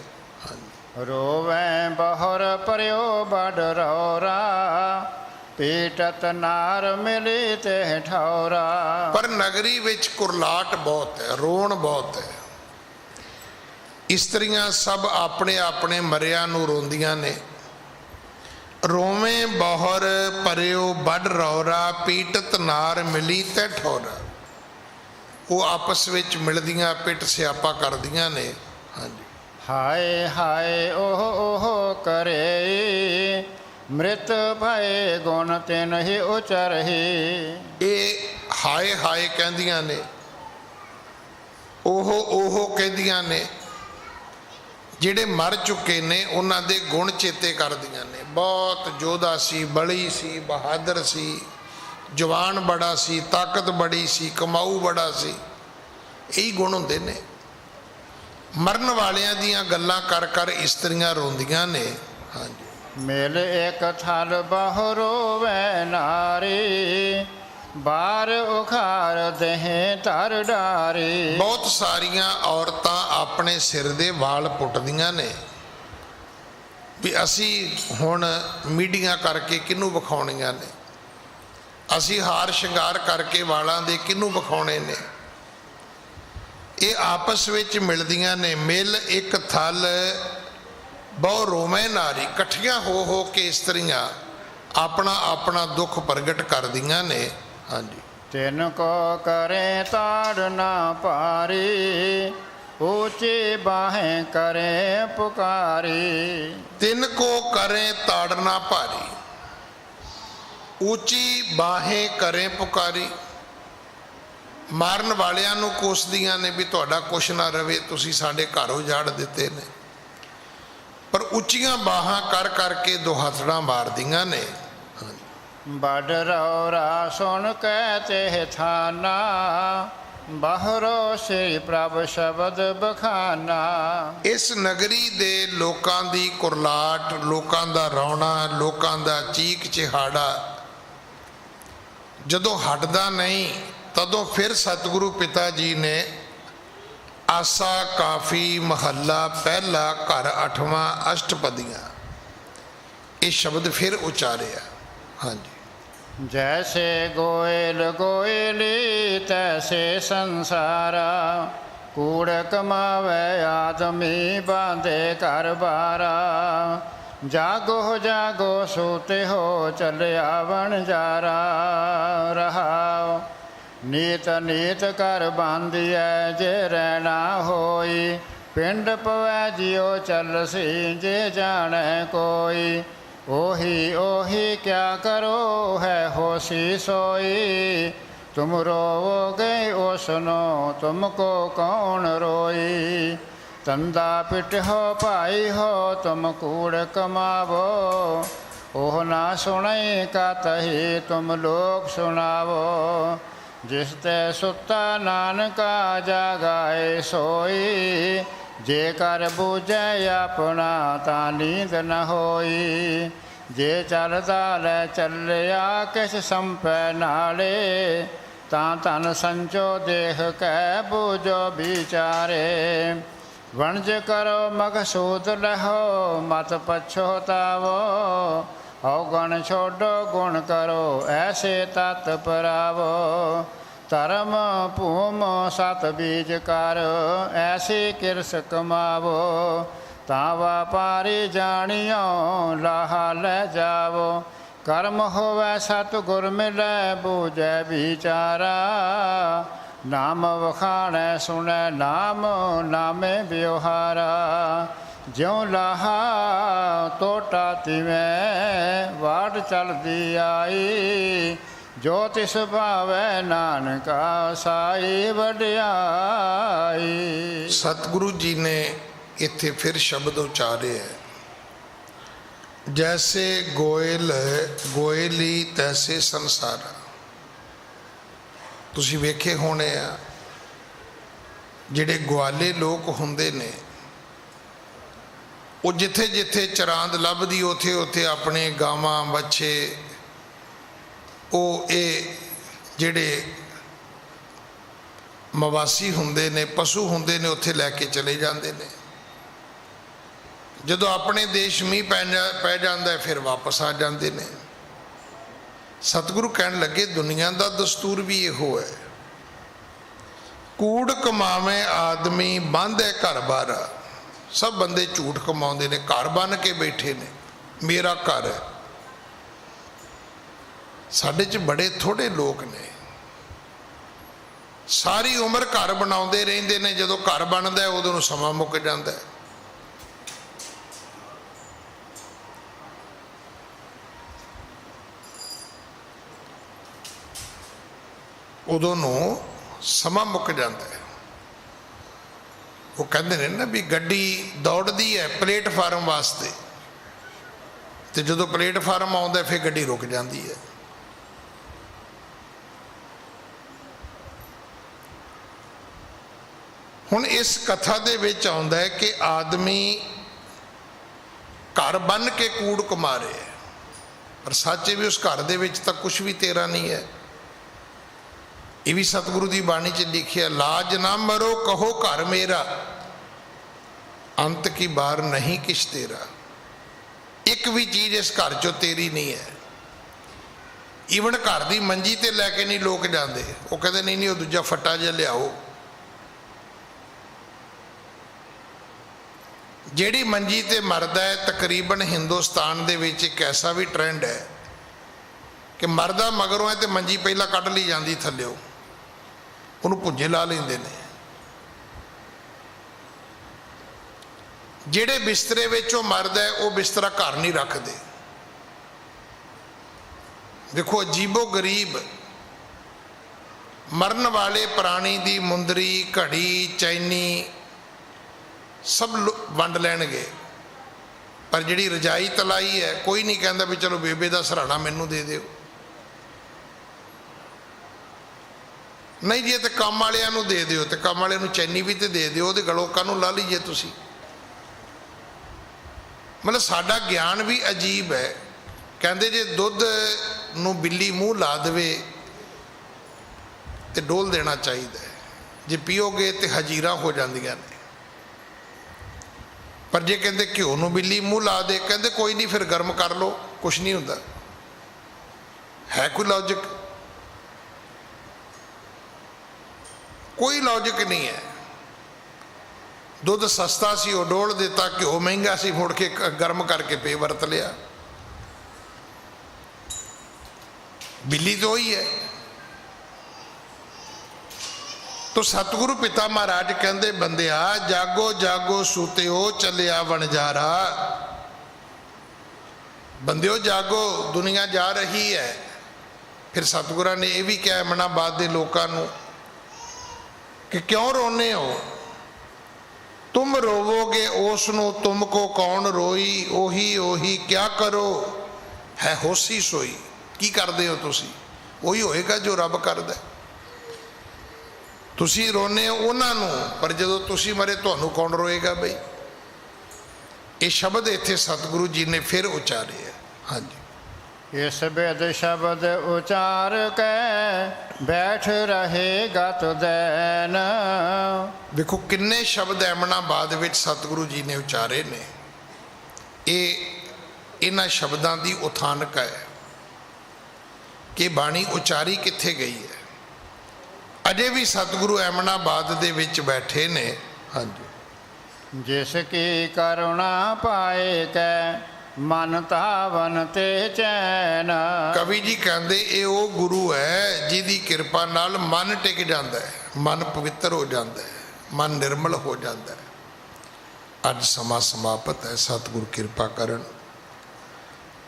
ਰੋਵੈ ਬਹੁਰ ਪਰਿਓ ਬੜ ਰੌਰਾ, ਪੀਟਤ ਨਾਰ ਮਿਲੀ ਤੇ ਠੌਰਾ। ਪਰ ਨਗਰੀ ਵਿੱਚ ਕੁਰਲਾਟ ਬਹੁਤ ਹੈ, ਰੋਣ ਬਹੁਤ ਹੈ। ਇਸਤਰੀਆਂ ਸਭ ਆਪਣੇ ਆਪਣੇ ਮਰਿਆਂ ਨੂੰ ਰੋਂਦੀਆਂ ਨੇ। ਰੋਵੇਂ ਬਹੁਰ ਪਰਿਓ ਬੜ ਰੌਰਾ, ਪੀਟਤ ਨਾਰ ਮਿਲੀ ਤੇ ਠੌਰਾ। ਉਹ ਆਪਸ ਵਿੱਚ ਮਿਲਦੀਆਂ ਪਿੱਟ ਸਿਆਪਾ ਕਰਦੀਆਂ ਨੇ। ਹਾਂਜੀ। ਹਾਏ ਹਾਏ ਉਹ ਕਰੇ, ਮ੍ਰਿਤ ਭਏ ਗੁਣ ਤੇ ਨਹੀਂ ਉਚਰਹੀ। ਇਹ ਹਾਏ ਹਾਏ ਕਹਿੰਦੀਆਂ ਨੇ, ਉਹ ਕਹਿੰਦੀਆਂ ਨੇ, ਜਿਹੜੇ ਮਰ ਚੁੱਕੇ ਨੇ ਉਹਨਾਂ ਦੇ ਗੁਣ ਚੇਤੇ ਕਰਦੀਆਂ ਨੇ। ਬਹੁਤ ਯੋਧਾ ਸੀ, ਬਲੀ ਸੀ, ਬਹਾਦਰ ਸੀ, ਜਵਾਨ ਬੜਾ ਸੀ, ਤਾਕਤ ਬੜੀ ਸੀ, ਕਮਾਊ ਬੜਾ ਸੀ। ਇਹੀ ਗੁਣ ਹੁੰਦੇ ਨੇ। ਮਰਨ ਵਾਲਿਆਂ ਦੀਆਂ ਗੱਲਾਂ ਕਰ ਕਰ ਇਸਤਰੀਆਂ ਰੋਂਦੀਆਂ ਨੇ। ਹਾਂਜੀ। ਮਿਲ ਇੱਕ ਥਲ ਬਹੁ ਰੋਵੈ ਨਾਰੀ, ਬਾਰ ਉਖਾਰ ਦੇਹ ਧਰ ਡਾਰੀ। ਬਹੁਤ ਸਾਰੀਆਂ ਔਰਤਾਂ ਆਪਣੇ ਸਿਰ ਦੇ ਵਾਲ ਪੁੱਟਦੀਆਂ ਨੇ ਵੀ ਅਸੀਂ ਹੁਣ ਮੀਡੀਆ ਕਰਕੇ ਕਿਹਨੂੰ ਵਿਖਾਉਣੀਆਂ ਨੇ, ਅਸੀਂ ਹਾਰ ਸ਼ਿੰਗਾਰ ਕਰਕੇ ਵਾਲਾਂ ਦੇ ਕਿਹਨੂੰ ਵਿਖਾਉਣੇ ਨੇ। ਇਹ ਆਪਸ ਵਿੱਚ ਮਿਲਦੀਆਂ ਨੇ। ਮਿਲ ਇੱਕ ਥਲ ਬਹੁ ਰੋਵੇਂ ਨਾਰੀ, ਇਕੱਠੀਆਂ ਹੋ ਕੇ ਇਸਤਰੀਆਂ ਆਪਣਾ ਆਪਣਾ ਦੁੱਖ ਪ੍ਰਗਟ ਕਰਦੀਆਂ ਨੇ। ਹਾਂਜੀ। ਤਿਨ ਕੋ ਕਰੇ ਤਾੜ ਨਾ ਭਾਰੀ, ਉੱਚੀ ਬਾਹੇ ਕਰੇ ਪੁਕਾਰੀ। ਤਿਨ ਕੋ ਕਰੇ ਤਾੜਨਾ ਭਾਰੀ, ਉੱਚੀ ਬਾਹੇ ਕਰੇ ਪੁਕਾਰੀ। ਮਾਰਨ ਵਾਲਿਆਂ ਨੂੰ ਕੋਸਦੀਆਂ ਨੇ ਵੀ ਤੁਹਾਡਾ ਕੁਛ ਨਾ ਰਵੇ, ਤੁਸੀਂ ਸਾਡੇ ਘਰ ਉਜਾੜ ਦਿੱਤੇ ਨੇ, ਪਰ ਉੱਚੀਆਂ ਬਾਹਾਂ ਕਰ ਕਰਕੇ ਦੁਹੱਥੜਾਂ ਮਾਰਦੀਆਂ ਨੇ। ਬੜ ਰੌਰਾ ਸੁਣ ਕੇ ਤੇ ਥਾਨਾ, ਬਾਹਰੋ ਸ੍ਰੀ ਪ੍ਰਭ ਸ਼ਬਦ ਬਖਾਨਾ। ਇਸ ਨਗਰੀ ਦੇ ਲੋਕਾਂ ਦੀ ਕੁਰਲਾਟ, ਲੋਕਾਂ ਦਾ ਰੌਣਾ, ਲੋਕਾਂ ਦਾ ਚੀਕ ਚਿਹਾੜਾ ਜਦੋਂ ਹਟਦਾ ਨਹੀਂ, ਤਦੋਂ ਫਿਰ ਸਤਿਗੁਰੂ ਪਿਤਾ ਜੀ ਨੇ ਆਸਾ ਕਾਫੀ ਮਹੱਲਾ ਪਹਿਲਾ ਘਰ 8ਵਾਂ ਅਸ਼ਟਪਦੀਆਂ ਇਹ ਸ਼ਬਦ ਫਿਰ ਉਚਾਰਿਆ। ਹਾਂਜੀ। ਜੈਸੇ ਗੋਇਲ ਗੋਇਲੀ ਤੈਸੇ ਸੰਸਾਰਾ, ਕੂੜ ਕਮਾਵੇ ਆਦਮੀ ਬਾਂਧੇ ਘਰ ਬਾਰਾ। ਜਾਗੋ ਜਾਗੋ ਸੂਤੇ ਹੋ ਚੱਲਿਆ ਵਣਜਾਰਾ। ਰਹਾਉ ਨੀਤ ਨੀਤ ਕਰ ਬਾਂਧੀਐ ਜੇ ਰਹਿਣਾ ਹੋਈ, ਪਿੰਡ ਪਵੈ ਜਿਉ ਚੱਲਸੀ ਜੇ ਜਾਣੈ ਕੋਈ। ਉਹੀ ਉਹੀ ਕਿਆ ਕਰੋ ਹੈ ਹੋਸੀ ਸੋਈ, ਤੁਮ ਰੋਵੋਗੇ ਉਸਨੋ ਤੁਮਕੋ ਕੌਣ ਰੋਈ। ਤੰਦਾ ਪਿਟ ਹੋ ਭਾਈ ਹੋ ਤੁਮ ਕੂੜ ਕਮਾਵੋ, ਉਹ ਨਾ ਸੁਣਈ ਕਤਹੀ ਤੁਮ ਲੋਕ ਸੁਣਾਵੋ। ਜਿਸ ਤੇ ਸੁੱਤਾ ਨਾਨਕਾ ਜਾਗਾਏ ਸੋਈ, ਜੇ ਕਰ ਬੂਝੈ ਆਪਣਾ ਤਾਂ ਨੀਂਦ ਨ ਹੋਈ। ਜੇ ਚੱਲਦਾ ਲੈ ਚੱਲਿਆ ਕਿਛ ਸੰਪੈ ਨਾਲੇ, ਤਾਂ ਧਨ ਸੰਚੋ ਦੇਖ ਕੈ ਬੂਝੋ ਵਿਚਾਰੇ। ਵਣਜ ਕਰੋ ਮਕਸੂਦ ਲਹੋ ਮਤ ਪਛੋਤਾਵੋ, ਔਗਣ ਛੋਡੋ ਗੁਣ ਕਰੋ ਐਸੇ ਤਤ ਪਰਾਵੋ। ਧਰਮ ਭੂਮ ਸਤ ਬੀਜ ਕਰ ਐਸੀ ਕਿਰਸ ਕਮਾਵੋ, ਤਾਂ ਵਾਪਾਰੀ ਜਾਣਿਓ ਲਾਹਾ ਲੈ ਜਾਵੋ। ਕਰਮ ਹੋਵੈ ਸਤ ਗੁਰ ਮਿਲੈ ਬੂਝੈ ਵਿਚਾਰਾ, ਨਾਮ ਵਖਾਣੈ ਸੁਣੈ ਨਾਮ ਨਾਮੇ ਵਿਵਹਾਰਾ। ਜਿਉ ਲਾਹਾ ਟੋਟਾ ਤਿਵੇਂ ਵਾਟ ਚਲਦੀ ਆਈ, ਜੋ ਤਿਸ ਭਾਵੈ ਨਾਨਕਾ ਸਾਈ ਵਡਿਆਈ। ਸਤਿਗੁਰੂ ਜੀ ਨੇ ਇੱਥੇ ਫਿਰ ਸ਼ਬਦ ਉਚਾਰਿਆ, ਜੈਸੇ ਗੋਇਲ ਗੋਇਲੀ ਤੈਸੇ ਸੰਸਾਰਾ। ਤੁਸੀਂ ਵੇਖੇ ਹੋਣੇ ਆ ਜਿਹੜੇ ਗਵਾਲੇ ਲੋਕ ਹੁੰਦੇ ਨੇ, ਉਹ ਜਿੱਥੇ ਜਿੱਥੇ ਚਰਾਂਦ ਲੱਭਦੀ ਉੱਥੇ ਉੱਥੇ ਆਪਣੇ ਗਾਵਾਂ ਬੱਚੇ, ਉਹ ਇਹ ਜਿਹੜੇ ਮਵਾਸੀ ਹੁੰਦੇ ਨੇ, ਪਸ਼ੂ ਹੁੰਦੇ ਨੇ, ਉੱਥੇ ਲੈ ਕੇ ਚਲੇ ਜਾਂਦੇ ਨੇ। ਜਦੋਂ ਆਪਣੇ ਦੇਸ਼ ਮੀਂਹ ਪੈ ਜਾਂਦਾ ਫਿਰ ਵਾਪਸ ਆ ਜਾਂਦੇ ਨੇ। ਸਤਿਗੁਰੂ ਕਹਿਣ ਲੱਗੇ ਦੁਨੀਆ ਦਾ ਦਸਤੂਰ ਵੀ ਇਹੋ ਹੈ, ਕੂੜ ਕਮਾਵੇਂ ਆਦਮੀ ਬਾਂਧੇ ਘਰ ਬਾਰਾ। ਸਭ ਬੰਦੇ ਝੂਠ ਕਮਾਉਂਦੇ ਨੇ, ਘਰ ਬੰਨ ਕੇ ਬੈਠੇ ਨੇ, ਮੇਰਾ ਘਰ ਹੈ। ਸਾਡੇ 'ਚ ਬੜੇ ਥੋੜੇ ਲੋਕ ਨੇ, ਸਾਰੀ ਉਮਰ ਘਰ ਬਣਾਉਂਦੇ ਰਹਿੰਦੇ ਨੇ, ਜਦੋਂ ਘਰ ਬਣਦਾ ਉਦੋਂ ਨੂੰ ਸਮਾਂ ਮੁੱਕ ਜਾਂਦਾ। ਉਦੋਂ ਨੂੰ ਸਮਾਂ ਮੁੱਕ ਜਾਂਦਾ ਹੈ। ਉਹ ਕਹਿੰਦੇ ਨੇ ਨਾ ਵੀ ਗੱਡੀ ਦੌੜਦੀ ਹੈ ਪਲੇਟਫਾਰਮ ਵਾਸਤੇ, ਤੇ ਜਦੋਂ ਪਲੇਟਫਾਰਮ ਆਉਂਦਾ ਫਿਰ ਗੱਡੀ ਰੁਕ ਜਾਂਦੀ ਹੈ। ਹੁਣ ਇਸ ਕਥਾ ਦੇ ਵਿੱਚ ਆਉਂਦਾ ਹੈ ਕਿ ਆਦਮੀ ਘਰ ਬੰਨ ਕੇ ਕੂੜ ਕਮਾਰੇ, ਪਰ ਸੱਚ ਇਹ ਵੀ ਉਸ ਘਰ ਦੇ ਵਿੱਚ ਤਾਂ ਕੁਝ ਵੀ ਤੇਰਾ ਨਹੀਂ ਹੈ। ਇਹ ਵੀ ਸਤਿਗੁਰੂ ਦੀ ਬਾਣੀ 'ਚ ਲਿਖਿਆ, ਲਾਜ ਨਾ ਮਰੋ ਕਹੋ ਘਰ ਮੇਰਾ, ਅੰਤ ਕੀ ਬਾਰ ਨਹੀਂ ਕਿਛ ਤੇਰਾ। ਇੱਕ ਵੀ ਚੀਜ਼ ਇਸ ਘਰ 'ਚੋਂ ਤੇਰੀ ਨਹੀਂ ਹੈ। ਈਵਨ ਘਰ ਦੀ ਮੰਜੀ ਤੇ ਲੈ ਕੇ ਨਹੀਂ ਲੋਕ ਜਾਂਦੇ, ਉਹ ਕਹਿੰਦੇ ਨਹੀਂ ਉਹ ਦੂਜਾ ਫੱਟਾ ਜਿਹਾ ਲਿਆਓ। ਜਿਹੜੀ ਮੰਜੀ ਤੇ ਮਰਦਾ ਹੈ, ਤਕਰੀਬਨ ਹਿੰਦੁਸਤਾਨ ਦੇ ਵਿੱਚ ਇੱਕ ਐਸਾ ਵੀ ਟ੍ਰੈਂਡ ਹੈ ਕਿ ਮਰਦਾ ਮਗਰੋਂ ਹੈ ਤੇ ਮੰਜੀ ਪਹਿਲਾਂ ਕੱਢ ਲਈ ਜਾਂਦੀ ਥੱਲਿਓ, ਉਹਨੂੰ ਭੁੰਜੇ ਲਾ ਲੈਂਦੇ ਨੇ। ਜਿਹੜੇ ਬਿਸਤਰੇ ਵਿੱਚ ਉਹ ਮਰਦਾ ਹੈ, ਉਹ ਬਿਸਤਰਾ ਘਰ ਨਹੀਂ ਰੱਖਦੇ। ਦੇਖੋ ਅਜੀਬੋ ਗਰੀਬ, ਮਰਨ ਵਾਲੇ ਪ੍ਰਾਣੀ ਦੀ ਮੁੰਦਰੀ, ਘੜੀ, ਚੈਨੀ ਸਭ ਵੰਡ ਲੈਣਗੇ, ਪਰ ਜਿਹੜੀ ਰਜਾਈ ਤਲਾਈ ਹੈ ਕੋਈ ਨਹੀਂ ਕਹਿੰਦਾ ਵੀ ਚਲੋ ਬੇਬੇ ਦਾ ਸਰਾਣਾ ਮੈਨੂੰ ਦੇ ਦਿਓ। ਨਹੀਂ ਜੀ, ਤੇ ਕੰਮ ਵਾਲਿਆਂ ਨੂੰ ਦੇ ਦਿਓ, ਤੇ ਕੰਮ ਵਾਲਿਆਂ ਨੂੰ ਚੈਨੀ ਵੀ ਤੇ ਦੇ ਦਿਓ, ਉਹਦੇ ਗਲੋਂ ਕਾਹਨੂੰ ਲਾ ਲਈਏ ਤੁਸੀਂ। ਮਤਲਬ ਸਾਡਾ ਗਿਆਨ ਵੀ ਅਜੀਬ ਹੈ। ਕਹਿੰਦੇ ਜੇ ਦੁੱਧ ਨੂੰ ਬਿੱਲੀ ਮੂੰਹ ਲਾ ਦੇਵੇ ਤੇ ਡੋਲ ਦੇਣਾ ਚਾਹੀਦਾ, ਜੇ ਪੀਓਗੇ ਤੇ ਹਜੀਰਾਂ ਹੋ ਜਾਂਦੀਆਂ ਨੇ। ਪਰ ਜੇ ਕਹਿੰਦੇ ਘਿਓ ਨੂੰ ਬਿੱਲੀ ਮੂੰਹ ਲਾ ਦੇ, ਕਹਿੰਦੇ ਕੋਈ ਨਹੀਂ ਫਿਰ ਗਰਮ ਕਰ ਲਓ, ਕੁਛ ਨਹੀਂ ਹੁੰਦਾ। ਹੈ ਕੋਈ ਲੌਜਿਕ? ਕੋਈ ਲੌਜਿਕ ਨਹੀਂ ਹੈ। ਦੁੱਧ ਸਸਤਾ ਸੀ ਉਹ ਡੋਲ ਦਿੱਤਾ, ਘਿਓ ਮਹਿੰਗਾ ਸੀ ਮੁੜ ਕੇ ਗਰਮ ਕਰਕੇ ਫੇਰ ਵਰਤ ਲਿਆ। ਬਿੱਲੀ ਤਾਂ ਉਹੀ ਹੈ। ਤੋ ਸਤਿਗੁਰੂ ਪਿਤਾ ਮਹਾਰਾਜ ਕਹਿੰਦੇ, ਬੰਦਿਆ ਜਾਗੋ ਜਾਗੋ ਸੂਤਿਓ ਚੱਲਿਆ ਵਣਜਾਰਾ। ਬੰਦਿਓ ਜਾਗੋ, ਦੁਨੀਆ ਜਾ ਰਹੀ ਹੈ। ਫਿਰ ਸਤਿਗੁਰਾਂ ਨੇ ਇਹ ਵੀ ਕਿਹਾ ਅਮਨਾਬਾਦ ਦੇ ਲੋਕਾਂ ਨੂੰ ਕਿ ਕਿਉਂ ਰੋਨੇ ਹੋ? ਤੁਮ ਰੋਵੋਗੇ ਉਸ ਨੂੰ ਤੁਮ ਕੋ ਕੌਣ ਰੋਈ, ਉਹੀ ਉਹੀ ਕਿਆ ਕਰੋ ਹੈ ਹੋਸੀ ਸੋਈ। ਕੀ ਕਰਦੇ ਹੋ ਤੁਸੀਂ? ਉਹੀ ਹੋਏਗਾ ਜੋ ਰੱਬ ਕਰਦਾ। ਤੁਸੀਂ ਰੋਨੇ ਹੋ ਉਹਨਾਂ ਨੂੰ, ਪਰ ਜਦੋਂ ਤੁਸੀਂ ਮਰੇ ਤੁਹਾਨੂੰ ਕੌਣ ਰੋਏਗਾ ਬਈ। ਇਹ ਸ਼ਬਦ ਇੱਥੇ ਸਤਿਗੁਰੂ ਜੀ ਨੇ ਫਿਰ ਉਚਾਰੇ ਹੈ। ਹਾਂਜੀ, ਇਸ ਬਿਦ ਸ਼ਬਦ ਉਚਾਰ ਕੇ ਬੈਠ ਰਹੇ ਗਤ ਦੈਨ। ਵੇਖੋ ਕਿੰਨੇ ਸ਼ਬਦ ਅਮਨਾਬਾਦ ਵਿੱਚ ਸਤਿਗੁਰੂ ਜੀ ਨੇ ਉਚਾਰੇ ਨੇ। ਇਹ ਇਹਨਾਂ ਸ਼ਬਦਾਂ ਦੀ ਉਥਾਨਕ ਹੈ ਕਿ ਬਾਣੀ ਉਚਾਰੀ ਕਿੱਥੇ ਗਈ ਹੈ। ਅਜੇ ਵੀ ਸਤਿਗੁਰੂ ਅਮਨਾਬਾਦ ਦੇ ਵਿੱਚ ਬੈਠੇ ਨੇ। ਹਾਂਜੀ, ਜਿਸ ਕੀ ਕਰੁਣਾ ਪਾਏ ਕੈ ਮਨ ਤਾਵਨ ਤੇ ਚੈਨ। ਕਵੀ ਜੀ ਕਹਿੰਦੇ ਇਹ ਉਹ ਗੁਰੂ ਹੈ ਜਿਹਦੀ ਕਿਰਪਾ ਨਾਲ ਮਨ ਟਿਕ ਜਾਂਦਾ ਹੈ, ਮਨ ਪਵਿੱਤਰ ਹੋ ਜਾਂਦਾ ਹੈ, ਮਨ ਨਿਰਮਲ ਹੋ ਜਾਂਦਾ ਹੈ। ਅੱਜ ਸਮਾਂ ਸਮਾਪਤ ਹੈ, ਸਤਿਗੁਰੂ ਕਿਰਪਾ ਕਰਨ।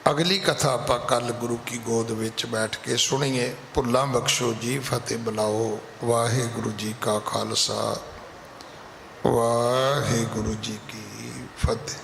ਅਗਲੀ ਕਥਾ ਆਪਾਂ ਕੱਲ ਗੁਰੂ ਕੀ ਗੋਦ ਵਿੱਚ ਬੈਠ ਕੇ ਸੁਣੀਏ। ਭੁੱਲਾਂ ਬਖਸ਼ੋ ਜੀ, ਫਤਿਹ ਬੁਲਾਓ। ਵਾਹਿਗੁਰੂ ਜੀ ਕਾ ਖਾਲਸਾ, ਵਾਹਿਗੁਰੂ ਜੀ ਕੀ ਫਤਿਹ।